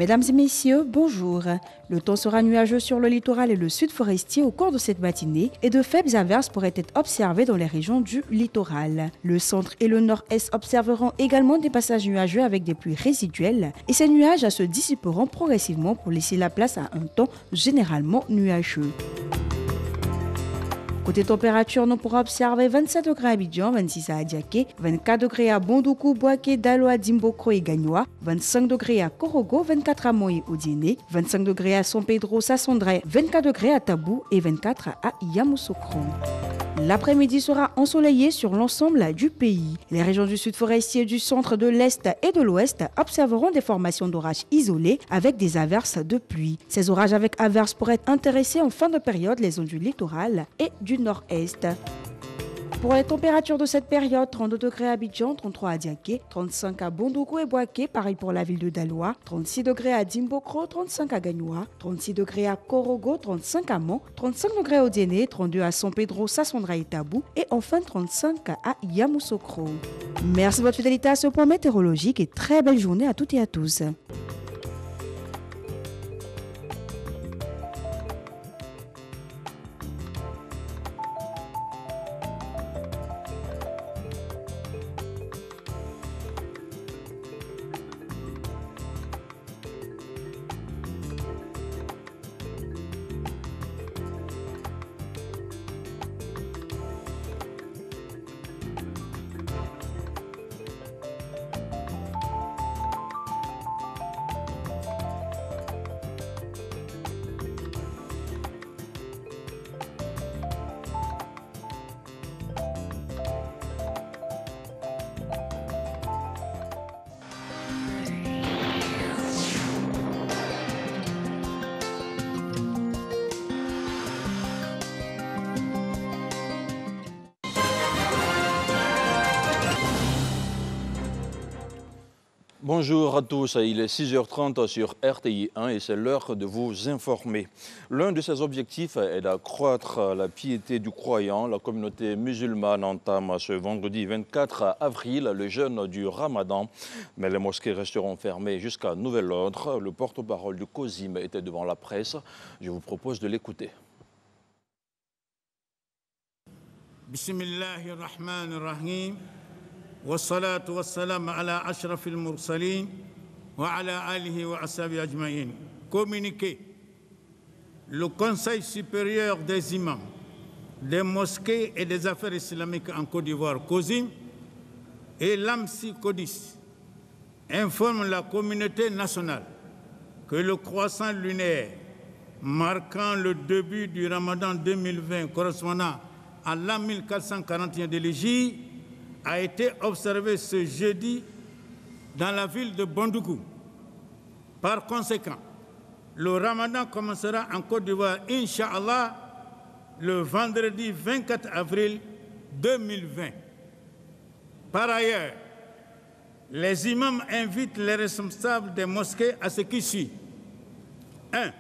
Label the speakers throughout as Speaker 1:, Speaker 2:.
Speaker 1: Mesdames et messieurs, bonjour. Le temps sera nuageux sur le littoral et le sud forestier au cours de cette matinée et de faibles averses pourraient être observées dans les régions du littoral. Le centre et le nord-est observeront également des passages nuageux avec des pluies résiduelles et ces nuages se dissiperont progressivement pour laisser la place à un temps généralement nuageux. Côté température, nous pourrons observer 27 degrés à Abidjan, 26 à Adiaké, 24 degrés à Bondoukou, Boaké, Daloa, Dimbokro et Gagnoa, 25 degrés à Korogo, 24 à Moé, Odiéné, 25 degrés à San Pedro, Sassandré, 24 degrés à Tabou et 24 à Yamoussoukro. L'après-midi sera ensoleillé sur l'ensemble du pays. Les régions du sud forestier, du centre, de l'est et de l'ouest observeront des formations d'orages isolées avec des averses de pluie. Ces orages avec averses pourraient intéresser en fin de période les zones du littoral et du nord-est. Pour les températures de cette période, 32 degrés à Abidjan, 33 à Diaké, 35 à Bondoukou et Boaké, pareil pour la ville de Daloa, 36 degrés à Dimbokro, 35 à Gagnoa, 36 degrés à Korogo, 35 à Mans, 35 degrés à Odiéné, 32 à San Pedro, Sassandra et Tabou et enfin 35 à Yamoussoukro. Merci de votre fidélité à ce point météorologique et très belle journée à toutes et à tous.
Speaker 2: Bonjour à tous, il est 6h30 sur RTI 1 et c'est l'heure de vous informer. L'un de ses objectifs est d'accroître la piété du croyant. La communauté musulmane entame ce vendredi 24 avril le jeûne du Ramadan. Mais les mosquées resteront fermées jusqu'à nouvel ordre. Le porte-parole du COSIM était devant la presse. Je vous propose de l'écouter.
Speaker 3: Bismillahirrahmanirrahim. والصلاة والسلام على أشرف المرسلين وعلى آله وأصحابه أجمعين. Communiqué. Le Conseil supérieur des imams, des mosquées et des affaires islamiques en Côte d'Ivoire, COSIM, et l'AMSI CODIS informent la communauté nationale que le croissant lunaire marquant le début du Ramadan 2020 correspondant à l'an 1441 de l'Hégire a été observé ce jeudi dans la ville de Bondoukou. Par conséquent, le Ramadan commencera en Côte d'Ivoire, Inch'Allah, le vendredi 24 avril 2020. Par ailleurs, les imams invitent les responsables des mosquées à ce qui suit. 1.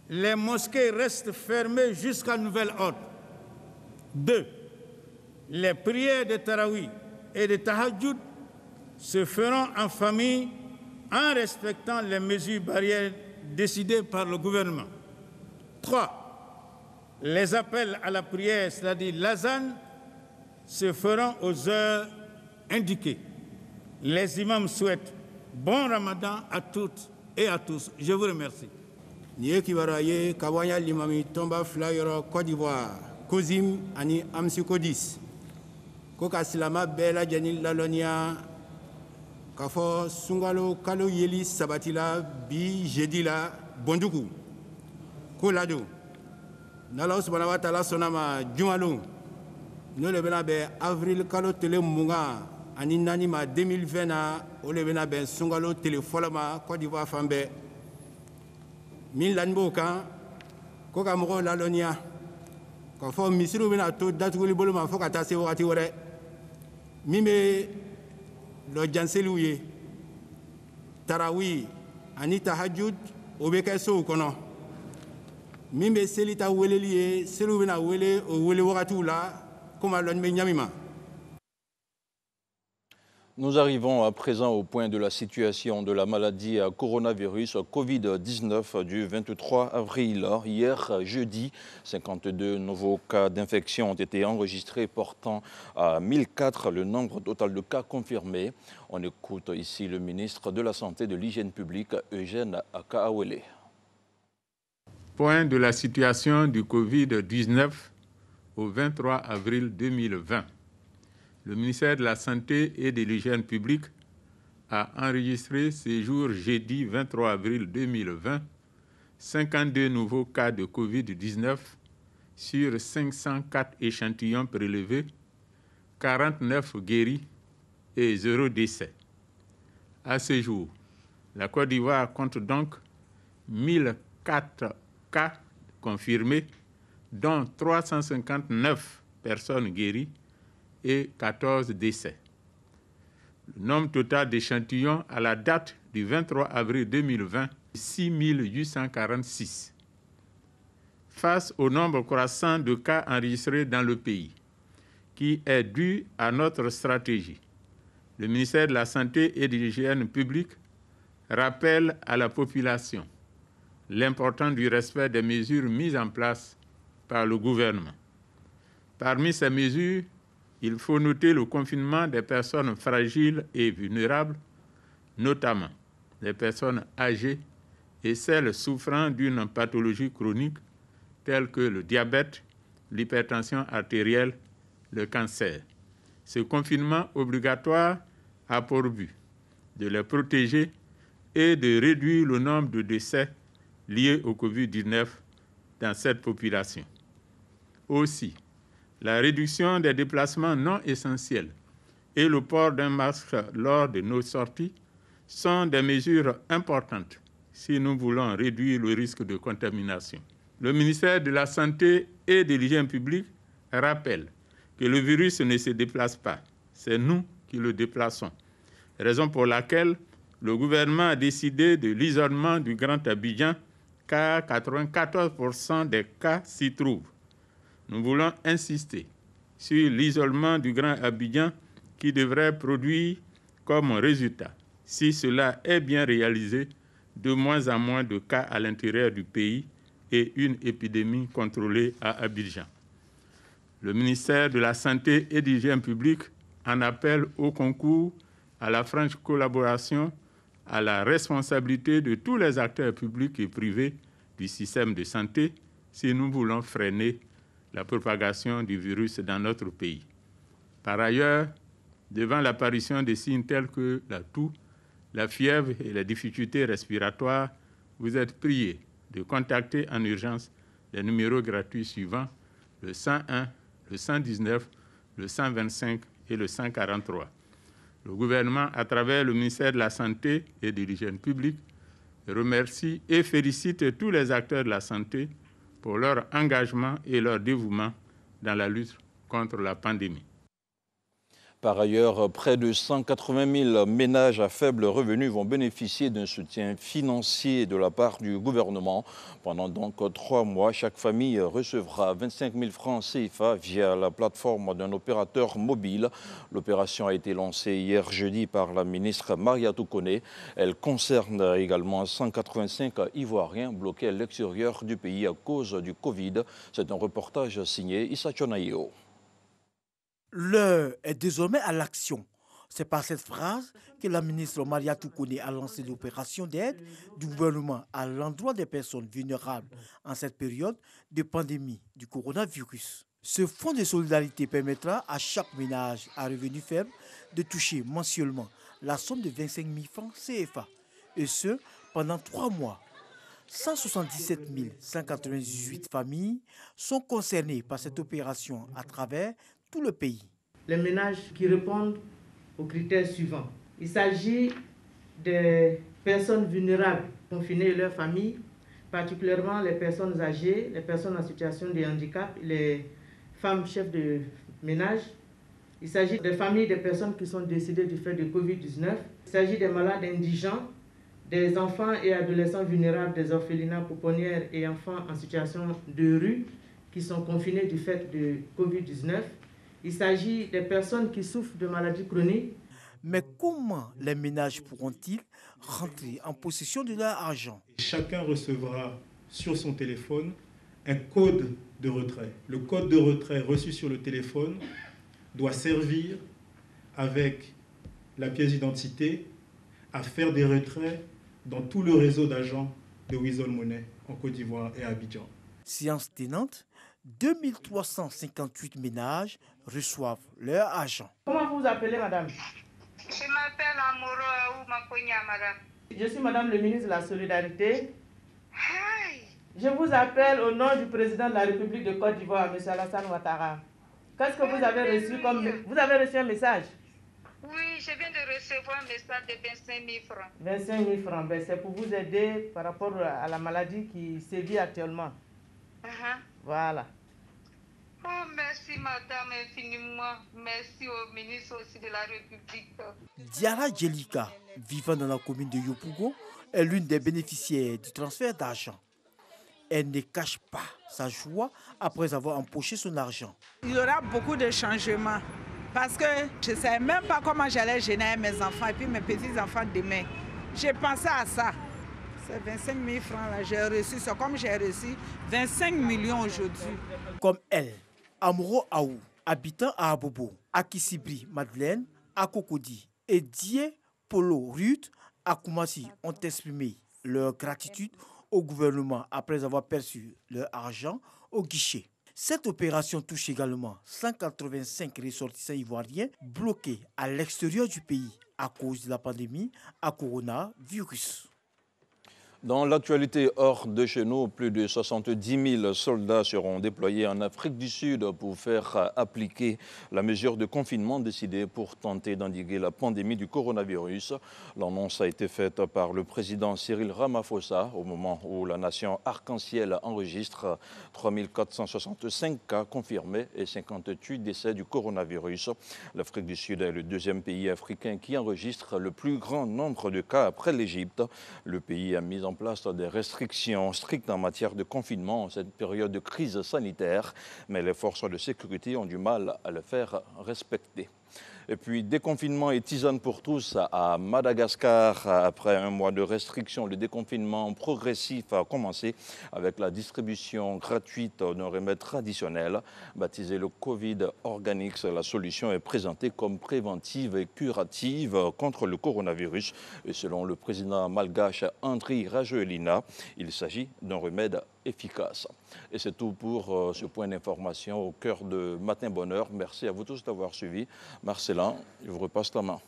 Speaker 3: Les mosquées restent fermées jusqu'à nouvel ordre. 2. Les prières de Tarawih et de Tahajjud se feront en famille en respectant les mesures barrières décidées par le gouvernement. 3. Les appels à la prière, c'est-à-dire l'azan, se feront aux heures indiquées. Les imams souhaitent bon Ramadan à toutes et à tous. Je vous remercie.
Speaker 4: Niekibaraye Kawanya Limami Tomba Flyero Côte d'Ivoire, COSIM Ani Amsi Codis. Koka silama bela janil lalonia kafo sungalo kalo yeli sabatila bi jeudi la Bondoukou ko lado nala subhanahu wa ta'ala sonama jumalo no le bena be avril kalo tele munga ani nani ma 2020 na o le bena be sungalo tele folama Côte d'Ivoire fambe min lanbo kan koka mo lalonia kafo misiru bena to datuguli boluma fo kata se wakati wore mime lo janseluye Tarawih ani Tahajjud obeke so kono mime selita weleliye selu bena wele o wele wakati la kuma lon me nyamima.
Speaker 2: Nous arrivons à présent au point de la situation de la maladie à coronavirus Covid-19 du 23 avril. Hier, jeudi, 52 nouveaux cas d'infection ont été enregistrés, portant à 1004 le nombre total de cas confirmés. On écoute ici le ministre de la Santé et de l'Hygiène publique, Eugène Akaawele.
Speaker 5: Point de la situation du Covid-19 au 23 avril 2020. Le ministère de la Santé et de l'Hygiène publique a enregistré ce jour jeudi 23 avril 2020 52 nouveaux cas de Covid-19 sur 504 échantillons prélevés, 49 guéris et 0 décès. À ce jour, la Côte d'Ivoire compte donc 1004 cas confirmés, dont 359 personnes guéries et 14 décès. Le nombre total d'échantillons à la date du 23 avril 2020 est 6 846. Face au nombre croissant de cas enregistrés dans le pays, qui est dû à notre stratégie, le ministère de la Santé et de l'Hygiène publique rappelle à la population l'importance du respect des mesures mises en place par le gouvernement. Parmi ces mesures, il faut noter le confinement des personnes fragiles et vulnérables, notamment les personnes âgées et celles souffrant d'une pathologie chronique telle que le diabète, l'hypertension artérielle, le cancer. Ce confinement obligatoire a pour but de les protéger et de réduire le nombre de décès liés au Covid-19 dans cette population. Aussi, la réduction des déplacements non essentiels et le port d'un masque lors de nos sorties sont des mesures importantes si nous voulons réduire le risque de contamination. Le ministère de la Santé et de l'Hygiène publique rappelle que le virus ne se déplace pas, c'est nous qui le déplaçons. Raison pour laquelle le gouvernement a décidé de l'isolement du Grand Abidjan, car 94% des cas s'y trouvent. Nous voulons insister sur l'isolement du Grand Abidjan qui devrait produire comme résultat, si cela est bien réalisé, de moins en moins de cas à l'intérieur du pays et une épidémie contrôlée à Abidjan. Le ministère de la Santé et de l'Hygiène publique en appelle au concours, à la franche collaboration, à la responsabilité de tous les acteurs publics et privés du système de santé si nous voulons freiner la propagation du virus dans notre pays. Par ailleurs, devant l'apparition de signes tels que la toux, la fièvre et les difficultés respiratoires, vous êtes priés de contacter en urgence les numéros gratuits suivants, le 101, le 119, le 125 et le 143. Le gouvernement, à travers le ministère de la Santé et de l'Hygiène publique, remercie et félicite tous les acteurs de la santé pour leur engagement et leur dévouement dans la lutte contre la pandémie.
Speaker 2: Par ailleurs, près de 180 000 ménages à faible revenu vont bénéficier d'un soutien financier de la part du gouvernement. Pendant donc 3 mois, chaque famille recevra 25 000 francs CFA via la plateforme d'un opérateur mobile. L'opération a été lancée hier jeudi par la ministre Mariatou Koné. Elle concerne également 185 Ivoiriens bloqués à l'extérieur du pays à cause du Covid. C'est un reportage signé Issa Chonaïo.
Speaker 6: L'heure est désormais à l'action. C'est par cette phrase que la ministre Mariatou Koné a lancé l'opération d'aide du gouvernement à l'endroit des personnes vulnérables en cette période de pandémie du coronavirus. Ce fonds de solidarité permettra à chaque ménage à revenu faible de toucher mensuellement la somme de 25 000 francs CFA, et ce pendant 3 mois. 177 198 familles sont concernées par cette opération à travers tout le pays.
Speaker 7: Les ménages qui répondent aux critères suivants. Il s'agit des personnes vulnérables, confinées et leurs familles, particulièrement les personnes âgées, les personnes en situation de handicap, les femmes chefs de ménage. Il s'agit des familles des personnes qui sont décédées du fait de Covid-19. Il s'agit des malades indigents, des enfants et adolescents vulnérables, des orphelinats, pouponnières et enfants en situation de rue qui sont confinés du fait de Covid-19. Il s'agit des personnes qui souffrent de maladies chroniques.
Speaker 6: Mais comment les ménages pourront-ils rentrer en possession de leur argent?
Speaker 8: Chacun recevra sur son téléphone un code de retrait. Le code de retrait reçu sur le téléphone doit servir avec la pièce d'identité à faire des retraits dans tout le réseau d'agents de Wizall Money en Côte d'Ivoire et à Abidjan.
Speaker 6: Séance tenante, 2358 ménages reçoivent leur argent.
Speaker 7: Comment vous vous appelez, madame?
Speaker 9: Je m'appelle Amoro Aoumakonia, madame.
Speaker 7: Je suis madame le ministre de la Solidarité.
Speaker 9: Hi.
Speaker 7: Je vous appelle au nom du président de la République de Côte d'Ivoire, M. Alassane Ouattara. Qu'est-ce que vous avez reçu comme... Vous avez reçu un message?
Speaker 9: Oui, je viens de recevoir un message de 25 000 francs.
Speaker 7: 25 000 francs, ben, c'est pour vous aider par rapport à la maladie qui sévit actuellement. Voilà.
Speaker 9: Oh, merci madame infiniment. Merci au ministre aussi de la République.
Speaker 6: Diara Djelika, vivant dans la commune de Yopougon, est l'une des bénéficiaires du transfert d'argent. Elle ne cache pas sa joie après avoir empoché son argent.
Speaker 10: Il y aura beaucoup de changements parce que je ne savais même pas comment j'allais gêner mes enfants et puis mes petits-enfants demain. J'ai pensé à ça. C'est 25 000 francs là, j'ai reçu. C'est comme j'ai reçu 25 millions aujourd'hui.
Speaker 6: Comme elle, Amoro Aou, habitant à Abobo, à Kissibri, Madeleine, à Cocody et Die Polo Ruth, à Koumassi ont exprimé leur gratitude au gouvernement après avoir perçu leur argent au guichet. Cette opération touche également 185 ressortissants ivoiriens bloqués à l'extérieur du pays à cause de la pandémie à coronavirus.
Speaker 2: Dans l'actualité hors de chez nous, plus de 70 000 soldats seront déployés en Afrique du Sud pour faire appliquer la mesure de confinement décidée pour tenter d'endiguer la pandémie du coronavirus. L'annonce a été faite par le président Cyril Ramaphosa au moment où la nation arc-en-ciel enregistre 3 465 cas confirmés et 58 décès du coronavirus. L'Afrique du Sud est le deuxième pays africain qui enregistre le plus grand nombre de cas après l'Égypte. Le pays a mis en place des restrictions strictes en matière de confinement en cette période de crise sanitaire, mais les forces de sécurité ont du mal à le faire respecter. Et puis, déconfinement et tisane pour tous à Madagascar. Après un mois de restrictions, le déconfinement progressif a commencé avec la distribution gratuite d'un remède traditionnel. Baptisé le Covid Organics, la solution est présentée comme préventive et curative contre le coronavirus. Et selon le président malgache Andry Rajoelina, il s'agit d'un remède efficace. Et c'est tout pour ce point d'information au cœur de Matin Bonheur. Merci à vous tous d'avoir suivi. Marcellin, je vous repasse la main.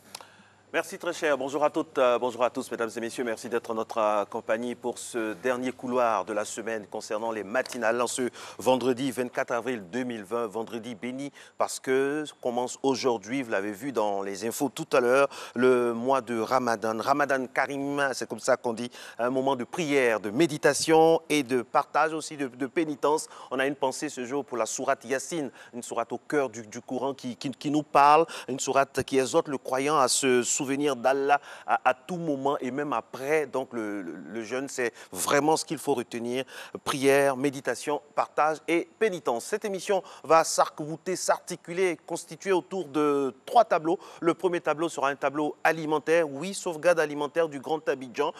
Speaker 11: Merci très cher. Bonjour à toutes, bonjour à tous, mesdames et messieurs. Merci d'être en notre compagnie pour ce dernier couloir de la semaine concernant les matinales en ce vendredi 24 avril 2020, vendredi béni parce que commence aujourd'hui, vous l'avez vu dans les infos tout à l'heure, le mois de Ramadan. Ramadan Karim, c'est comme ça qu'on dit, un moment de prière, de méditation et de partage aussi, de pénitence. On a une pensée ce jour pour la sourate Yassine, une sourate au cœur du Coran qui nous parle, une sourate qui exhorte le croyant à se souvenir d'Allah à tout moment et même après. Donc le jeûne, c'est vraiment ce qu'il faut retenir. Prière, méditation, partage et pénitence. Cette émission va s'arc-bouter, s'articuler, constituer autour de 3 tableaux. Le premier tableau sera un tableau alimentaire, oui, sauvegarde alimentaire du Grand Abidjan,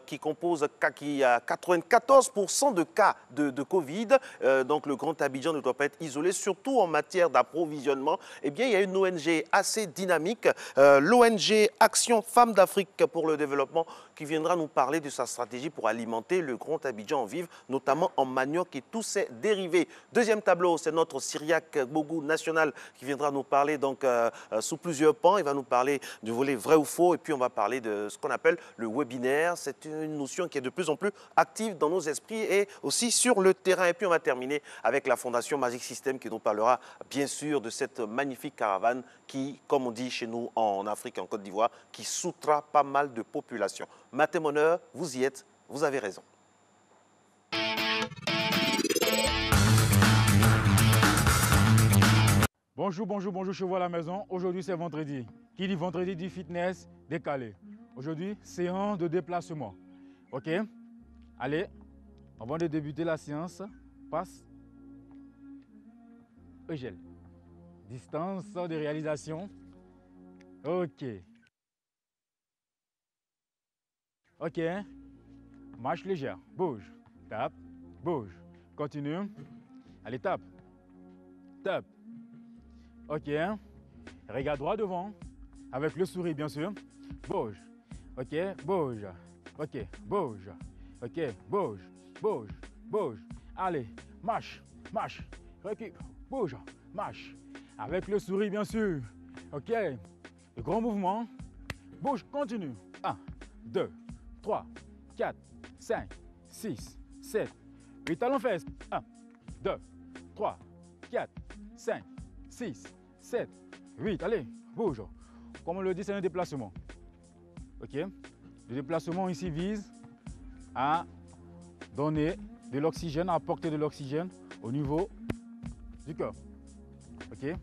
Speaker 11: qui a 94% de cas de Covid. Donc le Grand Abidjan ne doit pas être isolé, surtout en matière d'approvisionnement. Eh bien, il y a une ONG assez dynamique, l'ONG Action Femmes d'Afrique pour le développement, qui viendra nous parler de sa stratégie pour alimenter le Grand Abidjan en vivre, notamment en manioc et tous ses dérivés. Deuxième tableau, c'est notre Syriac Bougou national qui viendra nous parler donc sous plusieurs pans. Il va nous parler du volet vrai ou faux et puis on va parler de ce qu'on appelle le webinaire. C'est une notion qui est de plus en plus active dans nos esprits et aussi sur le terrain. Et puis on va terminer avec la Fondation Magic System qui nous parlera bien sûr de cette magnifique caravane qui, comme on dit chez nous en Afrique et en Côte d'Ivoire, qui soutra pas mal de populations. Matin Bonheur, vous y êtes, vous avez raison.
Speaker 12: Bonjour, bonjour, bonjour, chez vous à la maison. Aujourd'hui, c'est vendredi. Qui dit vendredi dit fitness décalé. Aujourd'hui, séance de déplacement. OK? Allez, avant de débuter la séance, passe Eugèle. Distance de réalisation. OK. Ok. Marche légère. Bouge. Tape. Bouge. Continue. Allez, tape. Tape. Ok. Regarde droit devant. Avec le sourire, bien sûr. Bouge. Ok. Bouge. Ok. Bouge. Ok. Bouge. Bouge. Bouge. Allez. Marche. Marche. Recule. Bouge. Marche. Avec le sourire, bien sûr. Ok. Le grand mouvement. Bouge. Continue. 1, 2, 3, 4, 5, 6, 7, 8 talons fesses. 1, 2, 3, 4, 5, 6, 7, 8. Allez, bouge. Comme on le dit, c'est un déplacement. Ok. Le déplacement ici vise à donner de l'oxygène, à apporter de l'oxygène au niveau du cœur. Ok.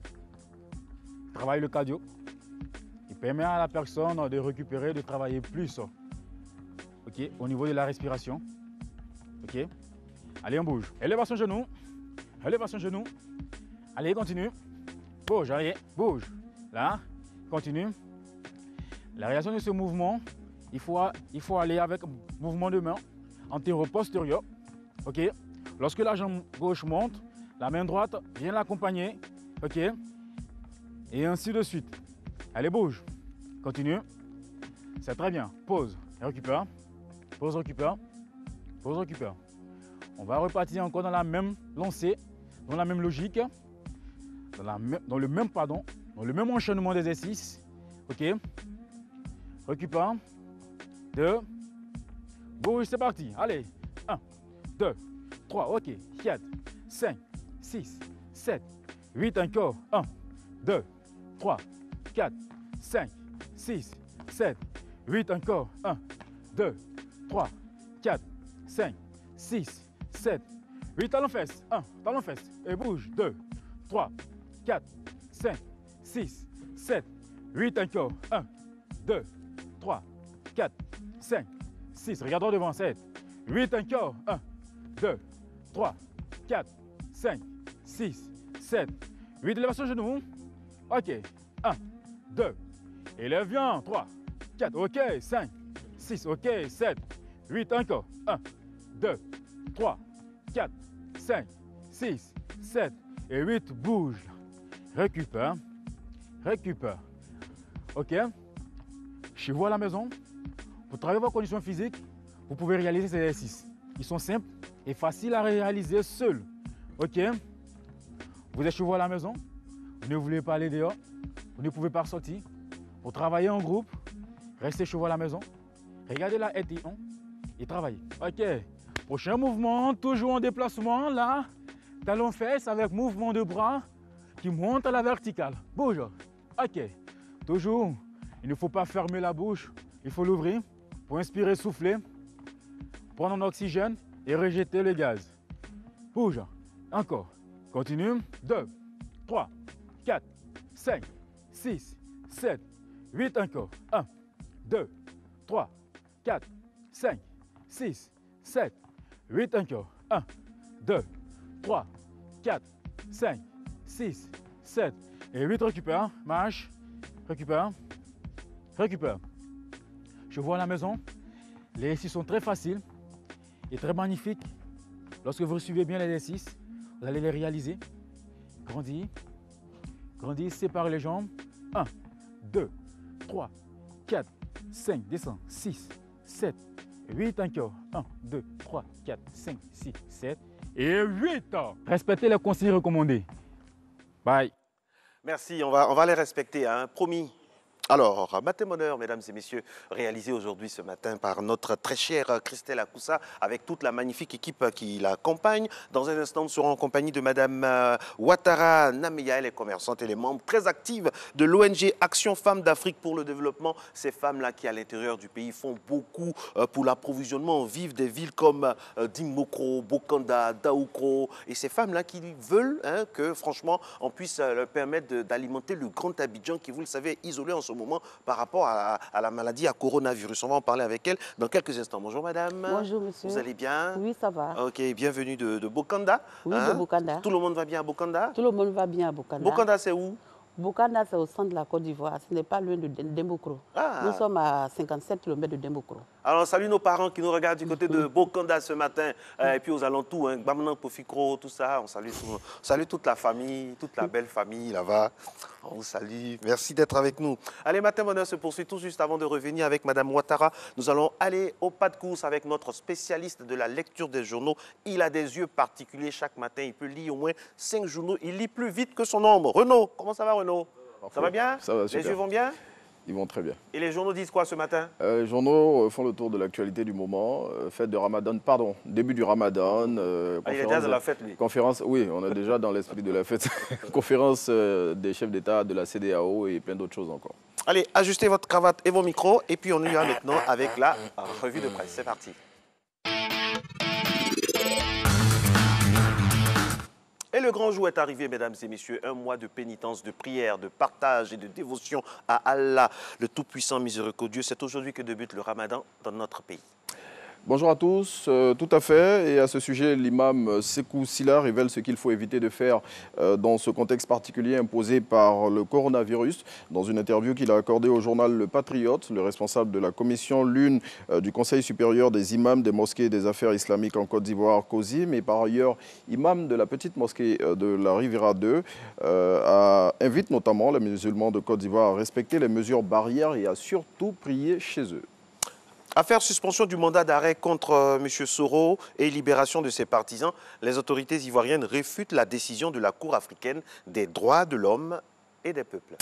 Speaker 12: Travaille le cardio. Il permet à la personne de récupérer, de travailler plus. Ok. Au niveau de la respiration. Ok. Allez, on bouge. Élévation genou. Élévation genou. Allez, continue. Bouge, arrière. Bouge. Là. Continue. La réaction de ce mouvement, il faut aller avec mouvement de main antéro-postérieur. Ok. Lorsque la jambe gauche monte, la main droite vient l'accompagner. Ok. Et ainsi de suite. Allez, bouge. Continue. C'est très bien. Pause. Récupère. Pause, récupère. Pause, récupère. On va repartir encore dans la même lancée, dans la même logique, dans le même enchaînement d'exercices. Ok. Récupère. 2. Bouge, c'est parti. Allez. 1, 2, 3. Ok. 4, 5, 6, 7, 8. Encore. 1, 2, 3, 4, 5, 6, 7, 8. Encore. 1, 2, 3, 4, 5, 6, 7, 8. Talons fesses. 1. Talons fesses. Et bouge. 2, 3, 4, 5, 6, 7, 8. Encore. 1, 2, 3, 4, 5, 6. Regarde droit devant. 7, 8. Encore. 1, 2, 3, 4, 5, 6, 7, 8. Élévation genou. Ok. 1, 2. Élève bien. 3, 4. Ok. 5, 6. Ok. 7, 8. Encore. 1, 2, 3, 4, 5, 6, 7 et 8. Bouge. Récupère. Récupère. Ok. Chez vous à la maison, pour travailler vos conditions physiques, vous pouvez réaliser ces exercices. Ils sont simples et faciles à réaliser seuls. Ok. Vous êtes chez vous à la maison, vous ne voulez pas aller dehors, vous ne pouvez pas sortir. Pour travailler en groupe, restez chez vous à la maison, regardez la RT1 et travaillez. Ok. Prochain mouvement, toujours en déplacement, là, talons fesses avec mouvement de bras qui monte à la verticale. Bouge. Ok. Toujours, il ne faut pas fermer la bouche, il faut l'ouvrir pour inspirer, souffler, prendre un oxygène et rejeter le gaz. Bouge. Encore. Continue. 2, 3, 4, 5, 6, 7, 8. Encore. 1, 2, 3, 4, 5, 6, 7, 8. Encore. 1, 2, 3, 4, 5, 6, 7 et 8. Récupère. Marche. Récupère. Récupère. Je vois à la maison, les exercices sont très faciles et très magnifiques. Lorsque vous suivez bien l'exercice, vous allez les réaliser. Grandis. Grandis, sépare les jambes. 1, 2, 3, 4, 5, descends. 6, 7, 8 encore. 1, 2, 3, 4, 5, 6, 7 et 8. Respectez les consignes recommandées. Bye.
Speaker 11: Merci, on va les respecter, hein, promis. Alors, matin bonheur, mesdames et messieurs, réalisé aujourd'hui ce matin par notre très chère Christelle Akoussa avec toute la magnifique équipe qui l'accompagne. Dans un instant, nous serons en compagnie de madame Ouattara Nameya, elle est commerçante et les membres très actives de l'ONG Action Femmes d'Afrique pour le développement. Ces femmes-là qui, à l'intérieur du pays, font beaucoup pour l'approvisionnement en vivres des villes comme Dimbokro, Bokanda, Daoukro. Et ces femmes-là qui veulent que, franchement, on puisse leur permettre d'alimenter le Grand Abidjan qui, vous le savez, est isolé en ce moment par rapport à la maladie à coronavirus. On va en parler avec elle dans quelques instants. Bonjour madame.
Speaker 13: Bonjour monsieur.
Speaker 11: Vous allez bien?
Speaker 13: Oui, ça va.
Speaker 11: Ok, bienvenue de Bokanda.
Speaker 13: Oui, de Bokanda.
Speaker 11: Tout le monde va bien à Bokanda?
Speaker 13: Tout le monde va bien à Bokanda.
Speaker 11: Bokanda, c'est où?
Speaker 13: Boukana, c'est au centre de la Côte d'Ivoire. Ce n'est pas loin de Dembokro. Nous sommes à 57 km de Dembokro.
Speaker 11: Alors, salut nos parents qui nous regardent du côté de Bokanda ce matin. Et puis aux alentours, Gbamnan, Pofikro, tout ça. On salue toute la famille, toute la belle famille là-bas. On vous salue. Merci d'être avec nous. Allez, Matin Bonheur se poursuit tout juste avant de revenir avec Madame Ouattara. Nous allons aller au pas de course avec notre spécialiste de la lecture des journaux. Il a des yeux particuliers chaque matin. Il peut lire au moins 5 journaux. Il lit plus vite que son ombre. Renaud, comment ça va, Renaud? Ça va bien?
Speaker 14: Ça va, super.
Speaker 11: Les yeux vont bien?
Speaker 14: Ils vont très bien.
Speaker 11: Et les journaux disent quoi ce matin?
Speaker 14: Les journaux font le tour de l'actualité du moment. Fête de Ramadan, pardon, début du Ramadan.
Speaker 11: Il est déjà dans la fête, lui.
Speaker 14: Conférence, oui, on est déjà dans l'esprit de la fête. Conférence des chefs d'État de la CEDEAO et plein d'autres choses encore.
Speaker 11: Allez, ajustez votre cravate et vos micros. Et puis on y va maintenant avec la revue de presse. C'est parti. Et le grand jour est arrivé, mesdames et messieurs. Un mois de pénitence, de prière, de partage et de dévotion à Allah, le tout-puissant miséricordieux. C'est aujourd'hui que débute le Ramadan dans notre pays.
Speaker 14: Bonjour à tous, tout à fait. Et à ce sujet, l'imam Sekou Silla révèle ce qu'il faut éviter de faire dans ce contexte particulier imposé par le coronavirus. Dans une interview qu'il a accordée au journal Le Patriote, le responsable de la commission l'une du Conseil supérieur des imams des mosquées et des affaires islamiques en Côte d'Ivoire, COSIM, et par ailleurs imam de la petite mosquée de la Riviera 2, invite notamment les musulmans de Côte d'Ivoire à respecter les mesures barrières et à surtout prier chez eux.
Speaker 11: Affaire suspension du mandat d'arrêt contre M. Soro et libération de ses partisans, les autorités ivoiriennes réfutent la décision de la Cour africaine des droits de l'homme et des peuples.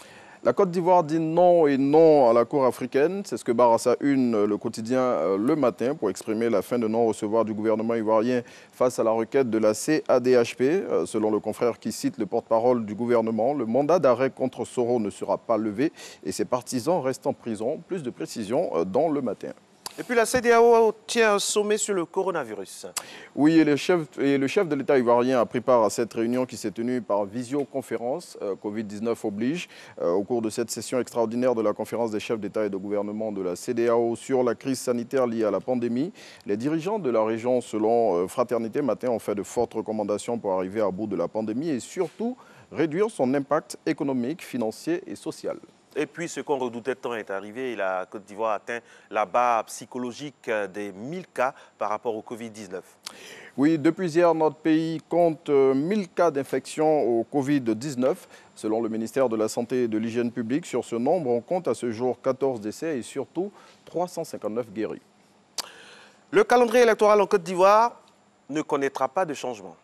Speaker 14: La Côte d'Ivoire dit non et non à la Cour africaine. C'est ce que barre à sa une le quotidien Le Matin pour exprimer la fin de non-recevoir du gouvernement ivoirien face à la requête de la CADHP. Selon le confrère qui cite le porte-parole du gouvernement, le mandat d'arrêt contre Soro ne sera pas levé et ses partisans restent en prison. Plus de précisions dans Le Matin.
Speaker 11: Et puis la CEDEAO tient un sommet sur le coronavirus.
Speaker 14: Oui, et le chef de l'État ivoirien a pris part à cette réunion qui s'est tenue par visioconférence. Covid-19 oblige. Au cours de cette session extraordinaire de la conférence des chefs d'État et de gouvernement de la CEDEAO sur la crise sanitaire liée à la pandémie, les dirigeants de la région, selon Fraternité Matin, ont fait de fortes recommandations pour arriver à bout de la pandémie et surtout réduire son impact économique, financier et social.
Speaker 11: Et puis, ce qu'on redoutait tant est arrivé. La Côte d'Ivoire a atteint la barre psychologique des 1000 cas par rapport au Covid-19.
Speaker 14: Oui, depuis hier, notre pays compte 1000 cas d'infection au Covid-19. Selon le ministère de la Santé et de l'Hygiène publique, sur ce nombre, on compte à ce jour 14 décès et surtout 359 guéris.
Speaker 11: Le calendrier électoral en Côte d'Ivoire ne connaîtra pas de changement.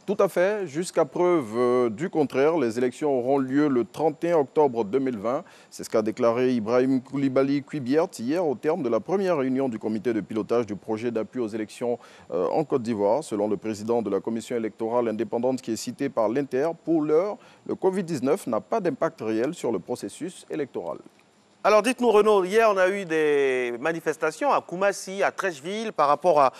Speaker 14: Tout à fait. Jusqu'à preuve du contraire, les élections auront lieu le 31 octobre 2020. C'est ce qu'a déclaré Ibrahim Koulibaly Kuibiert hier au terme de la première réunion du comité de pilotage du projet d'appui aux élections en Côte d'Ivoire. Selon le président de la commission électorale indépendante qui est cité par l'Inter, pour l'heure, le Covid-19 n'a pas d'impact réel sur le processus électoral.
Speaker 11: Alors dites-nous Renaud, hier on a eu des manifestations à Koumassi, à Trècheville par rapport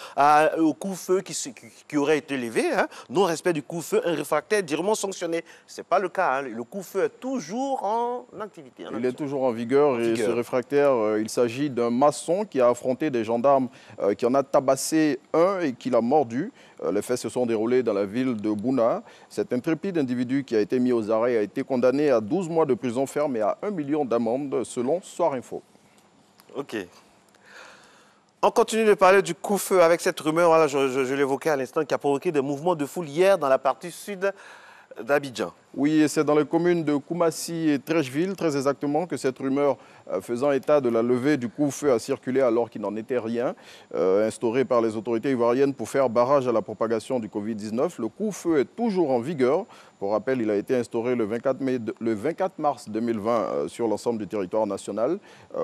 Speaker 11: au coup-feu qui aurait été levé. Non-respect du coup-feu, un réfractaire durement sanctionné. Ce n'est pas le cas, le coup-feu est toujours en activité.
Speaker 14: Il est toujours en vigueur et ce réfractaire, il s'agit d'un maçon qui a affronté des gendarmes, qui en a tabassé un et qui l'a mordu. Les faits se sont déroulés dans la ville de Bouna. Cet intrépide individu qui a été mis aux arrêts a été condamné à 12 mois de prison ferme et à 1 million d'amende selon Soir Info.
Speaker 11: Ok. On continue de parler du coup-feu avec cette rumeur, voilà, je l'évoquais à l'instant, qui a provoqué des mouvements de foule hier dans la partie sud d'Abidjan.
Speaker 14: Oui, et c'est dans les communes de Koumassi et Trècheville, très exactement, que cette rumeur faisant état de la levée du coup-feu a circulé alors qu'il n'en était rien, instauré par les autorités ivoiriennes pour faire barrage à la propagation du Covid-19. Le coup-feu est toujours en vigueur. Pour rappel, il a été instauré le 24 mars 2020 sur l'ensemble du territoire national,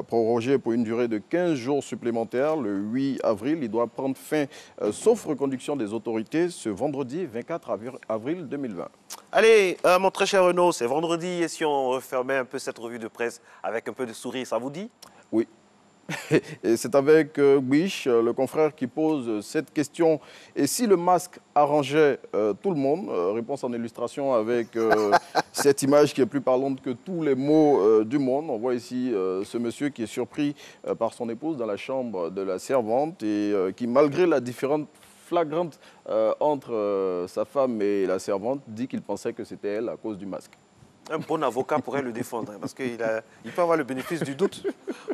Speaker 14: prorogé pour une durée de 15 jours supplémentaires. Le 8 avril, il doit prendre fin, sauf reconduction des autorités, ce vendredi 24 avril 2020.
Speaker 11: Allez, mon très cher Renaud, c'est vendredi et si on refermait un peu cette revue de presse avec un peu de sourire, ça vous dit?
Speaker 14: Oui. Et c'est avec Biche, le confrère, qui pose cette question. Et si le masque arrangeait tout le monde? Réponse en illustration avec cette image qui est plus parlante que tous les mots du monde. On voit ici ce monsieur qui est surpris par son épouse dans la chambre de la servante et qui, malgré la différence flagrante entre sa femme et la servante, dit qu'il pensait que c'était elle à cause du masque.
Speaker 11: Un bon avocat pourrait le défendre, hein, parce qu'il peut avoir le bénéfice du doute.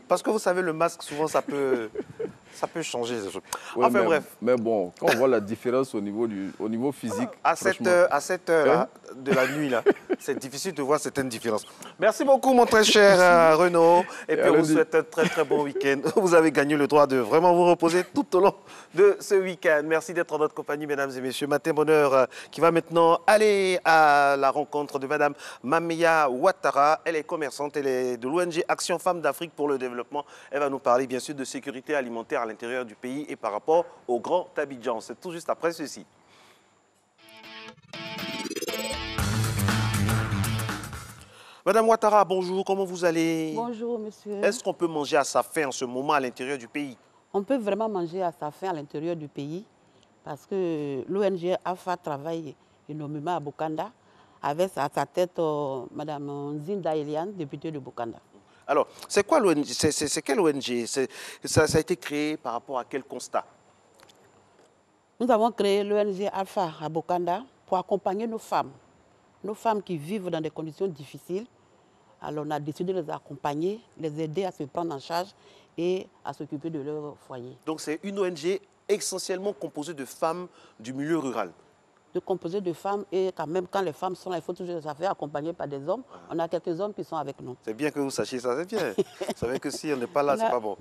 Speaker 11: Parce que vous savez, le masque, souvent, ça peut changer.
Speaker 14: Ouais,
Speaker 11: enfin bref.
Speaker 14: Mais bon, quand on voit la différence au niveau physique...
Speaker 11: À cette heure de la nuit, là, c'est difficile de voir certaines différences. Merci beaucoup, mon très cher Renaud. Et puis, on vous souhaite un très, très bon week-end. Vous avez gagné le droit de vraiment vous reposer tout au long de ce week-end. Merci d'être en notre compagnie, mesdames et messieurs. Matin Bonheur qui va maintenant aller à la rencontre de madame Mamia Ouattara. Elle est commerçante, elle est de l'ONG Action Femmes d'Afrique pour le Développement. Elle va nous parler, bien sûr, de sécurité alimentaire à l'intérieur du pays et par rapport au Grand Abidjan. C'est tout juste après ceci. Madame Ouattara, bonjour, comment vous allez?
Speaker 13: Bonjour, monsieur.
Speaker 11: Est-ce qu'on peut manger à sa faim en ce moment à l'intérieur du pays?
Speaker 13: On peut vraiment manger à sa faim à l'intérieur du pays parce que l'ONG AFA travaille énormément à Bokanda avec à sa tête Madame Zinda Eliane, députée de Bokanda.
Speaker 11: Alors, c'est quoi l'ONG? C'est quelle ONG? Ça a été créé par rapport à quel constat?
Speaker 13: Nous avons créé l'ONG AFA à Bokanda pour accompagner nos femmes qui vivent dans des conditions difficiles. Alors on a décidé de les accompagner, les aider à se prendre en charge et à s'occuper de leur foyer.
Speaker 11: Donc c'est une ONG essentiellement composée de femmes du milieu rural?
Speaker 13: Composée de femmes et quand même quand les femmes sont là, il faut toujours les faire accompagner par des hommes. On a quelques hommes qui sont avec nous.
Speaker 11: C'est bien que vous sachiez ça, c'est bien. Vous savez que si on n'est pas là, c'est pas bon.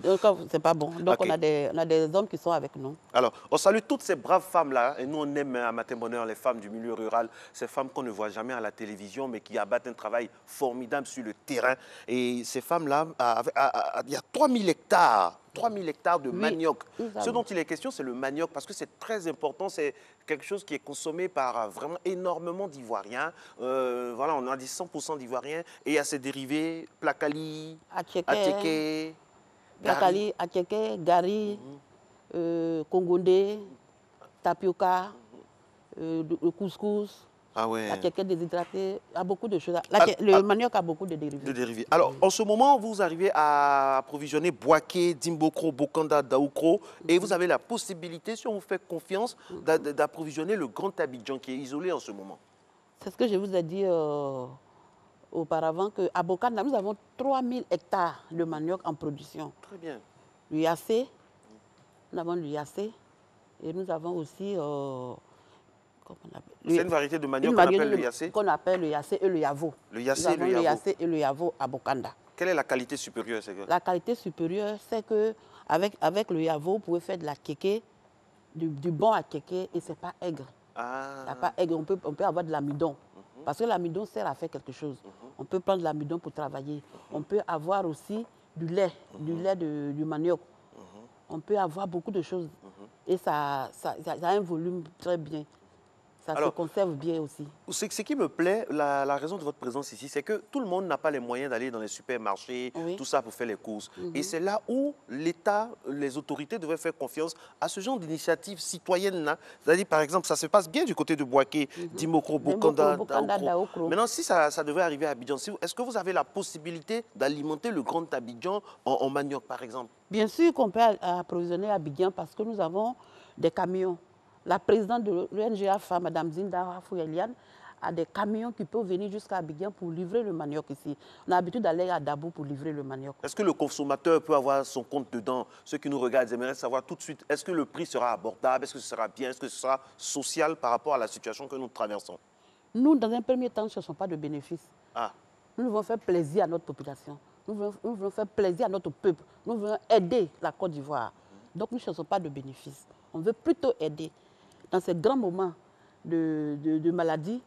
Speaker 13: C'est pas bon. Donc
Speaker 11: okay.
Speaker 13: on a des hommes qui sont avec nous.
Speaker 11: Alors, on salue toutes ces braves femmes-là. Et nous, on aime à Matin Bonheur les femmes du milieu rural. Ces femmes qu'on ne voit jamais à la télévision, mais qui abattent un travail formidable sur le terrain. Et ces femmes-là, il y a 3000 hectares. 3000 hectares de manioc. Ce dont il est question, c'est le manioc, parce que c'est très important. C'est quelque chose qui est consommé par vraiment énormément d'Ivoiriens. Voilà, on a dit 100% d'Ivoiriens. Et il y a ces dérivés, Plakali, Attiéké,
Speaker 13: Plakali, Attiéké, Gari, Kongondé, Tapioca, le couscous.
Speaker 11: Ah ouais.
Speaker 13: La kéké déshydratée, il y a beaucoup de choses. Le manioc a beaucoup de dérivés.
Speaker 11: Alors, en ce moment, vous arrivez à approvisionner Bouaké, Dimbokro, Bokanda, Daoukro, et vous avez la possibilité, si on vous fait confiance, d'approvisionner le Grand Abidjan qui est isolé en ce moment.
Speaker 13: C'est ce que je vous ai dit auparavant, qu'à Bokanda, nous avons 3000 hectares de manioc en production.
Speaker 11: Très bien.
Speaker 13: L'UAC, nous avons l'UAC, et nous avons aussi...
Speaker 11: c'est une variété de manioc qu'on appelle le Yassé?
Speaker 13: Qu'on appelle le Yassé et le Yavo.
Speaker 11: Le Yassé
Speaker 13: et le Yavo à Bokanda.
Speaker 11: Quelle est la qualité supérieure?
Speaker 13: La qualité supérieure, c'est qu'avec le Yavo, vous pouvez faire de la kéké, du bon à kéké, et ce n'est pas aigre. Pas aigre. On peut avoir de l'amidon. Parce que l'amidon sert à faire quelque chose. On peut prendre de l'amidon pour travailler. On peut avoir aussi du lait du manioc. On peut avoir beaucoup de choses. Et ça a un volume très bien. Ça se conserve bien aussi.
Speaker 11: Ce qui me plaît, la raison de votre présence ici, c'est que tout le monde n'a pas les moyens d'aller dans les supermarchés, tout ça pour faire les courses. Et c'est là où l'État, les autorités devraient faire confiance à ce genre d'initiative citoyenne-là. C'est-à-dire, par exemple, ça se passe bien du côté de Bouaké, Dimokro, Bokanda, Daoukro. Maintenant, si ça devait arriver à Abidjan, est-ce que vous avez la possibilité d'alimenter le Grand Abidjan en manioc, par exemple?
Speaker 13: Bien sûr qu'on peut approvisionner Abidjan parce que nous avons des camions. La présidente de l'ONG AFA, Mme Zinda Eliane, a des camions qui peuvent venir jusqu'à Abidjan pour livrer le manioc ici. On a l'habitude d'aller à Dabou pour livrer le manioc.
Speaker 11: Est-ce que le consommateur peut avoir son compte dedans? Ceux qui nous regardent, ils aimeraient savoir tout de suite, est-ce que le prix sera abordable? Est-ce que ce sera bien? Est-ce que ce sera social par rapport à la situation que nous traversons?
Speaker 13: Nous, dans un premier temps, nous ne cherchons pas de bénéfices. Nous voulons faire plaisir à notre population. Nous voulons faire plaisir à notre peuple. Nous voulons aider la Côte d'Ivoire. Donc, nous ne cherchons pas de bénéfices. On veut plutôt aider. Dans ces grands moments de maladie,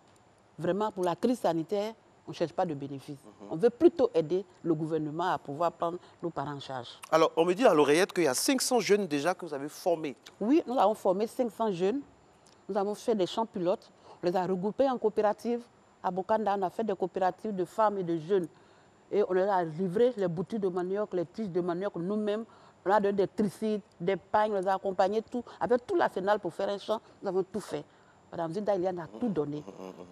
Speaker 13: vraiment pour la crise sanitaire, on ne cherche pas de bénéfices. On veut plutôt aider le gouvernement à pouvoir prendre nos parents en charge.
Speaker 11: Alors, on me dit à l'oreillette qu'il y a 500 jeunes déjà que vous avez formés.
Speaker 13: Oui, nous avons formé 500 jeunes. Nous avons fait des champs pilotes. On les a regroupés en coopératives. À Bokanda, on a fait des coopératives de femmes et de jeunes. Et on leur a livré les boutures de manioc, les tiges de manioc nous-mêmes. On a donné des tricides, des pagnes, on les a accompagnés, tout. Avec tout l'arsenal pour faire un champ, nous avons tout fait. Madame Zinda Eliane a tout donné.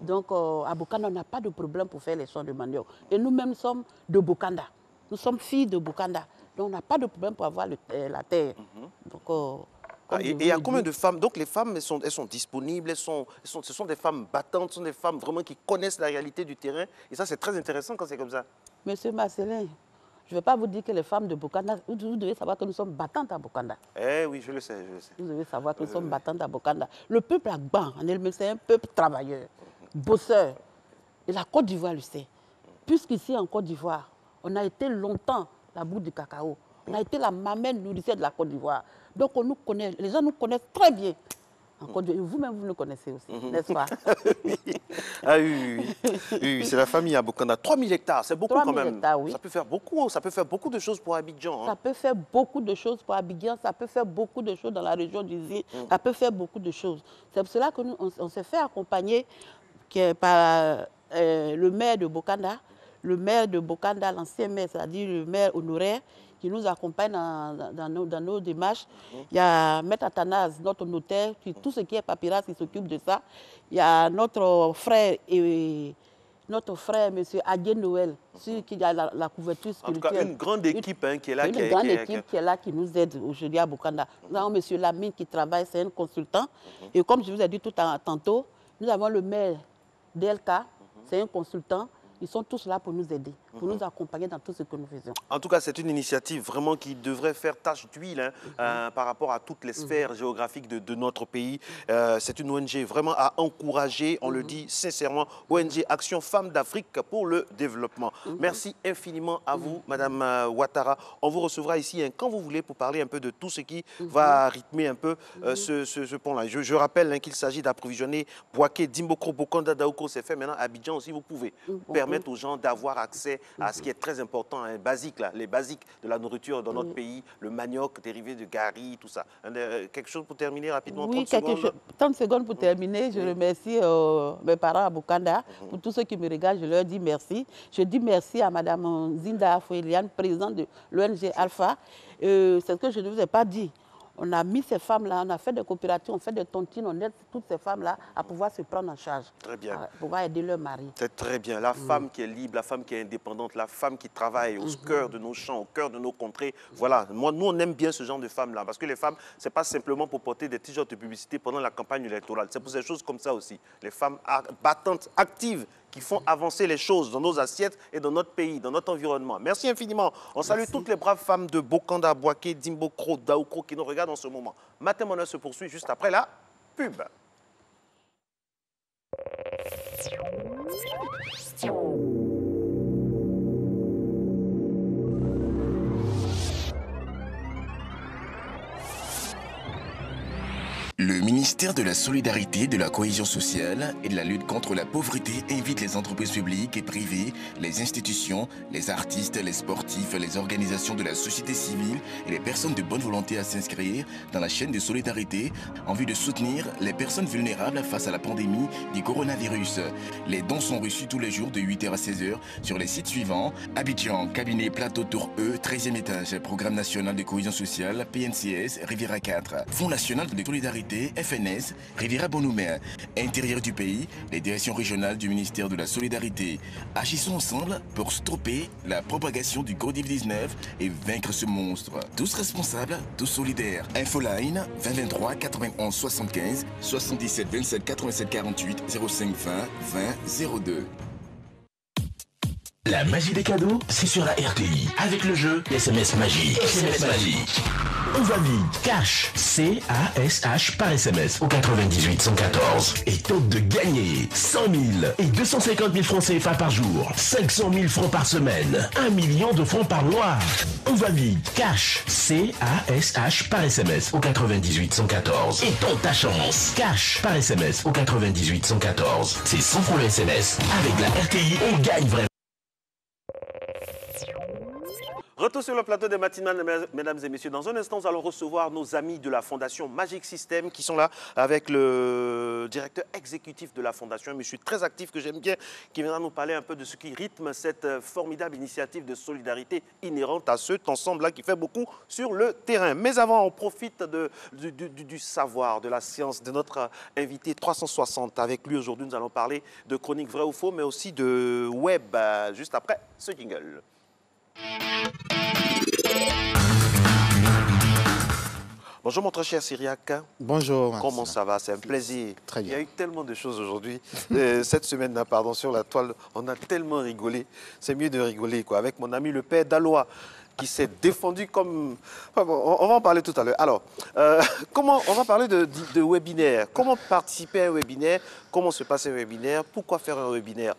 Speaker 13: Donc, à Bokanda, on n'a pas de problème pour faire les champs de manioc. Et nous-mêmes, nous sommes de Bokanda. Nous sommes filles de Bokanda. Donc, on n'a pas de problème pour avoir la terre. Donc,
Speaker 11: Et il y a combien de femmes? Donc les femmes, elles sont disponibles, ce sont des femmes battantes, ce sont des femmes vraiment qui connaissent la réalité du terrain. Et ça, c'est très intéressant quand c'est comme ça.
Speaker 13: Monsieur Marcelin, je ne vais pas vous dire que les femmes de Bokanda, vous devez savoir que nous sommes battantes à Bokanda.
Speaker 11: Eh oui, je le sais, je le sais.
Speaker 13: Vous devez savoir que nous sommes battantes à Bokanda. Le peuple Agban, c'est un peuple travailleur, bosseur. Et la Côte d'Ivoire le sait. Puisqu'ici en Côte d'Ivoire, on a été longtemps la boue du cacao. On a été la mamelle nourricière de la Côte d'Ivoire. Donc on nous connaît, les gens nous connaissent très bien. Vous-même, vous nous connaissez aussi, n'est-ce pas?
Speaker 11: Ah oui, c'est la famille à Bokanda. 3000 hectares, c'est beaucoup quand même.
Speaker 13: Hectares, oui.
Speaker 11: Ça peut faire beaucoup de choses pour Abidjan. Hein.
Speaker 13: Ça peut faire beaucoup de choses pour Abidjan, ça peut faire beaucoup de choses dans la région du Zé, ça peut faire beaucoup de choses. C'est pour cela qu'on s'est fait accompagner par le maire de Bokanda, l'ancien maire, c'est-à-dire le maire honoraire, qui nous accompagne dans nos démarches. Il y a Maître Athanase, notre notaire, tout ce qui est papyrus, qui s'occupe de ça. Il y a notre frère, M. Adien Noël, qui a la couverture spirituelle.
Speaker 11: En tout cas, une grande équipe qui est là.
Speaker 13: Une grande équipe qui est là, qui nous aide aujourd'hui à Bokanda. Nous avons M. Lamine qui travaille, c'est un consultant. Et comme je vous ai dit tantôt, nous avons le maire d'LK, c'est un consultant. Ils sont tous là pour nous aider, pour nous accompagner dans tout ce que nous faisons.
Speaker 11: En tout cas, c'est une initiative vraiment qui devrait faire tache d'huile par rapport à toutes les sphères géographiques de notre pays. C'est une ONG vraiment à encourager, on le dit sincèrement, ONG Action Femmes d'Afrique pour le développement. Merci infiniment à vous, Madame Ouattara. On vous recevra ici quand vous voulez pour parler un peu de tout ce qui va rythmer un peu ce pont-là. Je rappelle qu'il s'agit d'approvisionner Boaké, Dimbokro, Bokanda, Daouko, c'est fait maintenant à Abidjan aussi, vous pouvez permettre aux gens d'avoir accès à ce qui est très important, basique, les basiques de la nourriture dans notre pays, le manioc dérivé de gari, tout ça. Quelque chose pour terminer rapidement?
Speaker 13: Oui, 30 secondes pour terminer. Je remercie mes parents à Bokanda. Pour tous ceux qui me regardent, je leur dis merci. Je dis merci à Mme Zinda Foueliane, présidente de l'ONG Alpha. C'est ce que je ne vous ai pas dit. On a mis ces femmes-là, on a fait des coopératives, on fait des tontines, on aide toutes ces femmes-là à pouvoir se prendre en charge.
Speaker 11: Très bien.
Speaker 13: À pouvoir aider leur mari. C'est
Speaker 11: très bien. La femme qui est libre, la femme qui est indépendante, la femme qui travaille au cœur de nos champs, au cœur de nos contrées. Voilà. Nous, on aime bien ce genre de femmes-là. Parce que les femmes, ce n'est pas simplement pour porter des t-shirts de publicité pendant la campagne électorale. C'est pour ces choses comme ça aussi. Les femmes battantes, actives, qui font avancer les choses dans nos assiettes et dans notre pays, dans notre environnement. Merci infiniment. On salue toutes les braves femmes de Bokanda, Boaké, Dimbokro, Daouko qui nous regardent en ce moment. Matin Monnaie se poursuit juste après la pub.
Speaker 15: Le ministère de la Solidarité, de la Cohésion sociale et de la lutte contre la pauvreté invite les entreprises publiques et privées, les institutions, les artistes, les sportifs, les organisations de la société civile et les personnes de bonne volonté à s'inscrire dans la chaîne de solidarité en vue de soutenir les personnes vulnérables face à la pandémie du coronavirus. Les dons sont reçus tous les jours de 8h à 16h sur les sites suivants: Abidjan, cabinet Plateau Tour E, 13e étage, Programme national de cohésion sociale, PNCS, Riviera 4, Fonds national de solidarité, FNS, Riviera Bonhomé, intérieur du pays, les directions régionales du ministère de la Solidarité. Agissons ensemble pour stopper la propagation du Covid-19 et vaincre ce monstre. Tous responsables, tous solidaires. Infoline 2023 91 75 77 27 87 48 05 20 20 02.
Speaker 16: La magie des cadeaux, c'est sur la RTI. Avec le jeu SMS Magie. SMS Magie. On va vite. Cash. C-A-S-H par SMS au 98 114. Et tente de gagner 100 000 et 250 000 francs CFA par jour. 500 000 francs par semaine. 1 million de francs par mois. On va vite. Cash. C-A-S-H par SMS au 98 114. Et tente ta chance. Cash par SMS au 98 114. C'est 100 francs le SMS. Avec la RTI, on gagne vraiment.
Speaker 11: Retour sur le plateau des matinales, mesdames et messieurs. Dans un instant, nous allons recevoir nos amis de la Fondation Magic System qui sont là avec le directeur exécutif de la Fondation, un monsieur très actif que j'aime bien, qui viendra nous parler un peu de ce qui rythme cette formidable initiative de solidarité inhérente à cet ensemble-là qui fait beaucoup sur le terrain. Mais avant, on profite du savoir, de la science, de notre invité 360. Avec lui, aujourd'hui, nous allons parler de chronique vrai ou faux, mais aussi de web, juste après ce jingle. Bonjour mon très cher Syriac.
Speaker 17: Bonjour.
Speaker 11: Comment ça va? C'est un plaisir.
Speaker 17: Très bien.
Speaker 11: Il y a eu tellement de choses aujourd'hui. Cette semaine-là, pardon, sur la toile, on a tellement rigolé. C'est mieux de rigoler, quoi. Avec mon ami le père Dalois, qui s'est défendu comme... Enfin, bon, on va en parler tout à l'heure. Alors, on va parler de webinaire. Comment participer à un webinaire? Comment se passe un webinaire? Pourquoi faire un webinaire?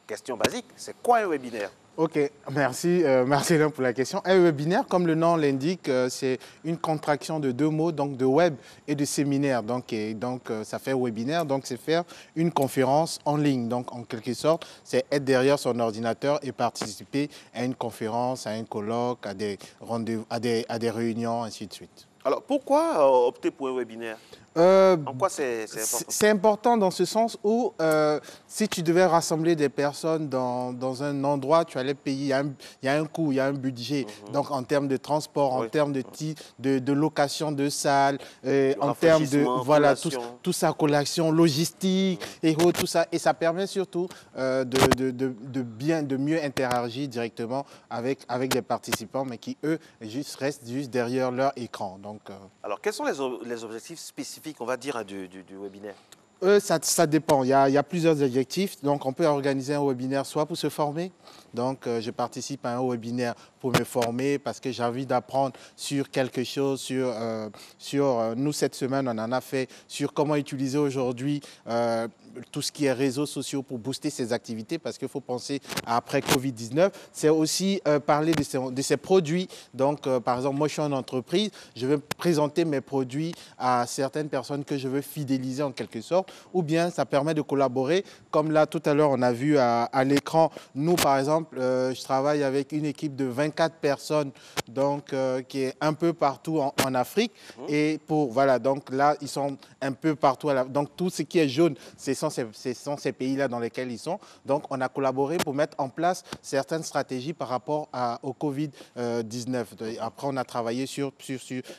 Speaker 11: Question basique, c'est quoi un webinaire?
Speaker 17: Ok, merci Marcelin pour la question. Un webinaire, comme le nom l'indique, c'est une contraction de deux mots, donc de web et de séminaire. Donc ça fait webinaire, donc c'est faire une conférence en ligne. Donc en quelque sorte, c'est être derrière son ordinateur et participer à une conférence, à un colloque, à des rendez-vous, à des réunions, ainsi de suite.
Speaker 11: Alors pourquoi opter pour un webinaire? En quoi c'est important?
Speaker 17: C'est important dans ce sens où si tu devais rassembler des personnes dans un endroit, tu allais payer, il y a un coût, il y a un budget. Donc en termes de transport, en termes de location de salles, en termes de voilà, tout ça, collation, logistique, et tout ça. Et ça permet surtout de mieux interagir directement avec des participants, mais qui eux restent juste derrière leur écran. Donc,
Speaker 11: alors quels sont les objectifs spécifiques, on va dire, du webinaire?
Speaker 17: Ça dépend. Il y a plusieurs objectifs. Donc, on peut organiser un webinaire soit pour se former. Donc, je participe à un webinaire pour me former parce que j'ai envie d'apprendre sur quelque chose. Nous, cette semaine, on en a fait sur comment utiliser aujourd'hui tout ce qui est réseaux sociaux pour booster ses activités, parce qu'il faut penser à après Covid-19. C'est aussi parler de ces produits. Donc, par exemple, moi, je suis en entreprise. Je vais présenter mes produits à certaines personnes que je veux fidéliser en quelque sorte. Ou bien ça permet de collaborer. Comme là, tout à l'heure, on a vu à l'écran, nous, par exemple, je travaille avec une équipe de 24 personnes donc, qui est un peu partout en Afrique. Et voilà, donc là, ils sont un peu partout. Donc, tout ce qui est jaune, ce sont ces pays-là dans lesquels ils sont. Donc, on a collaboré pour mettre en place certaines stratégies par rapport au Covid-19. Après, on a travaillé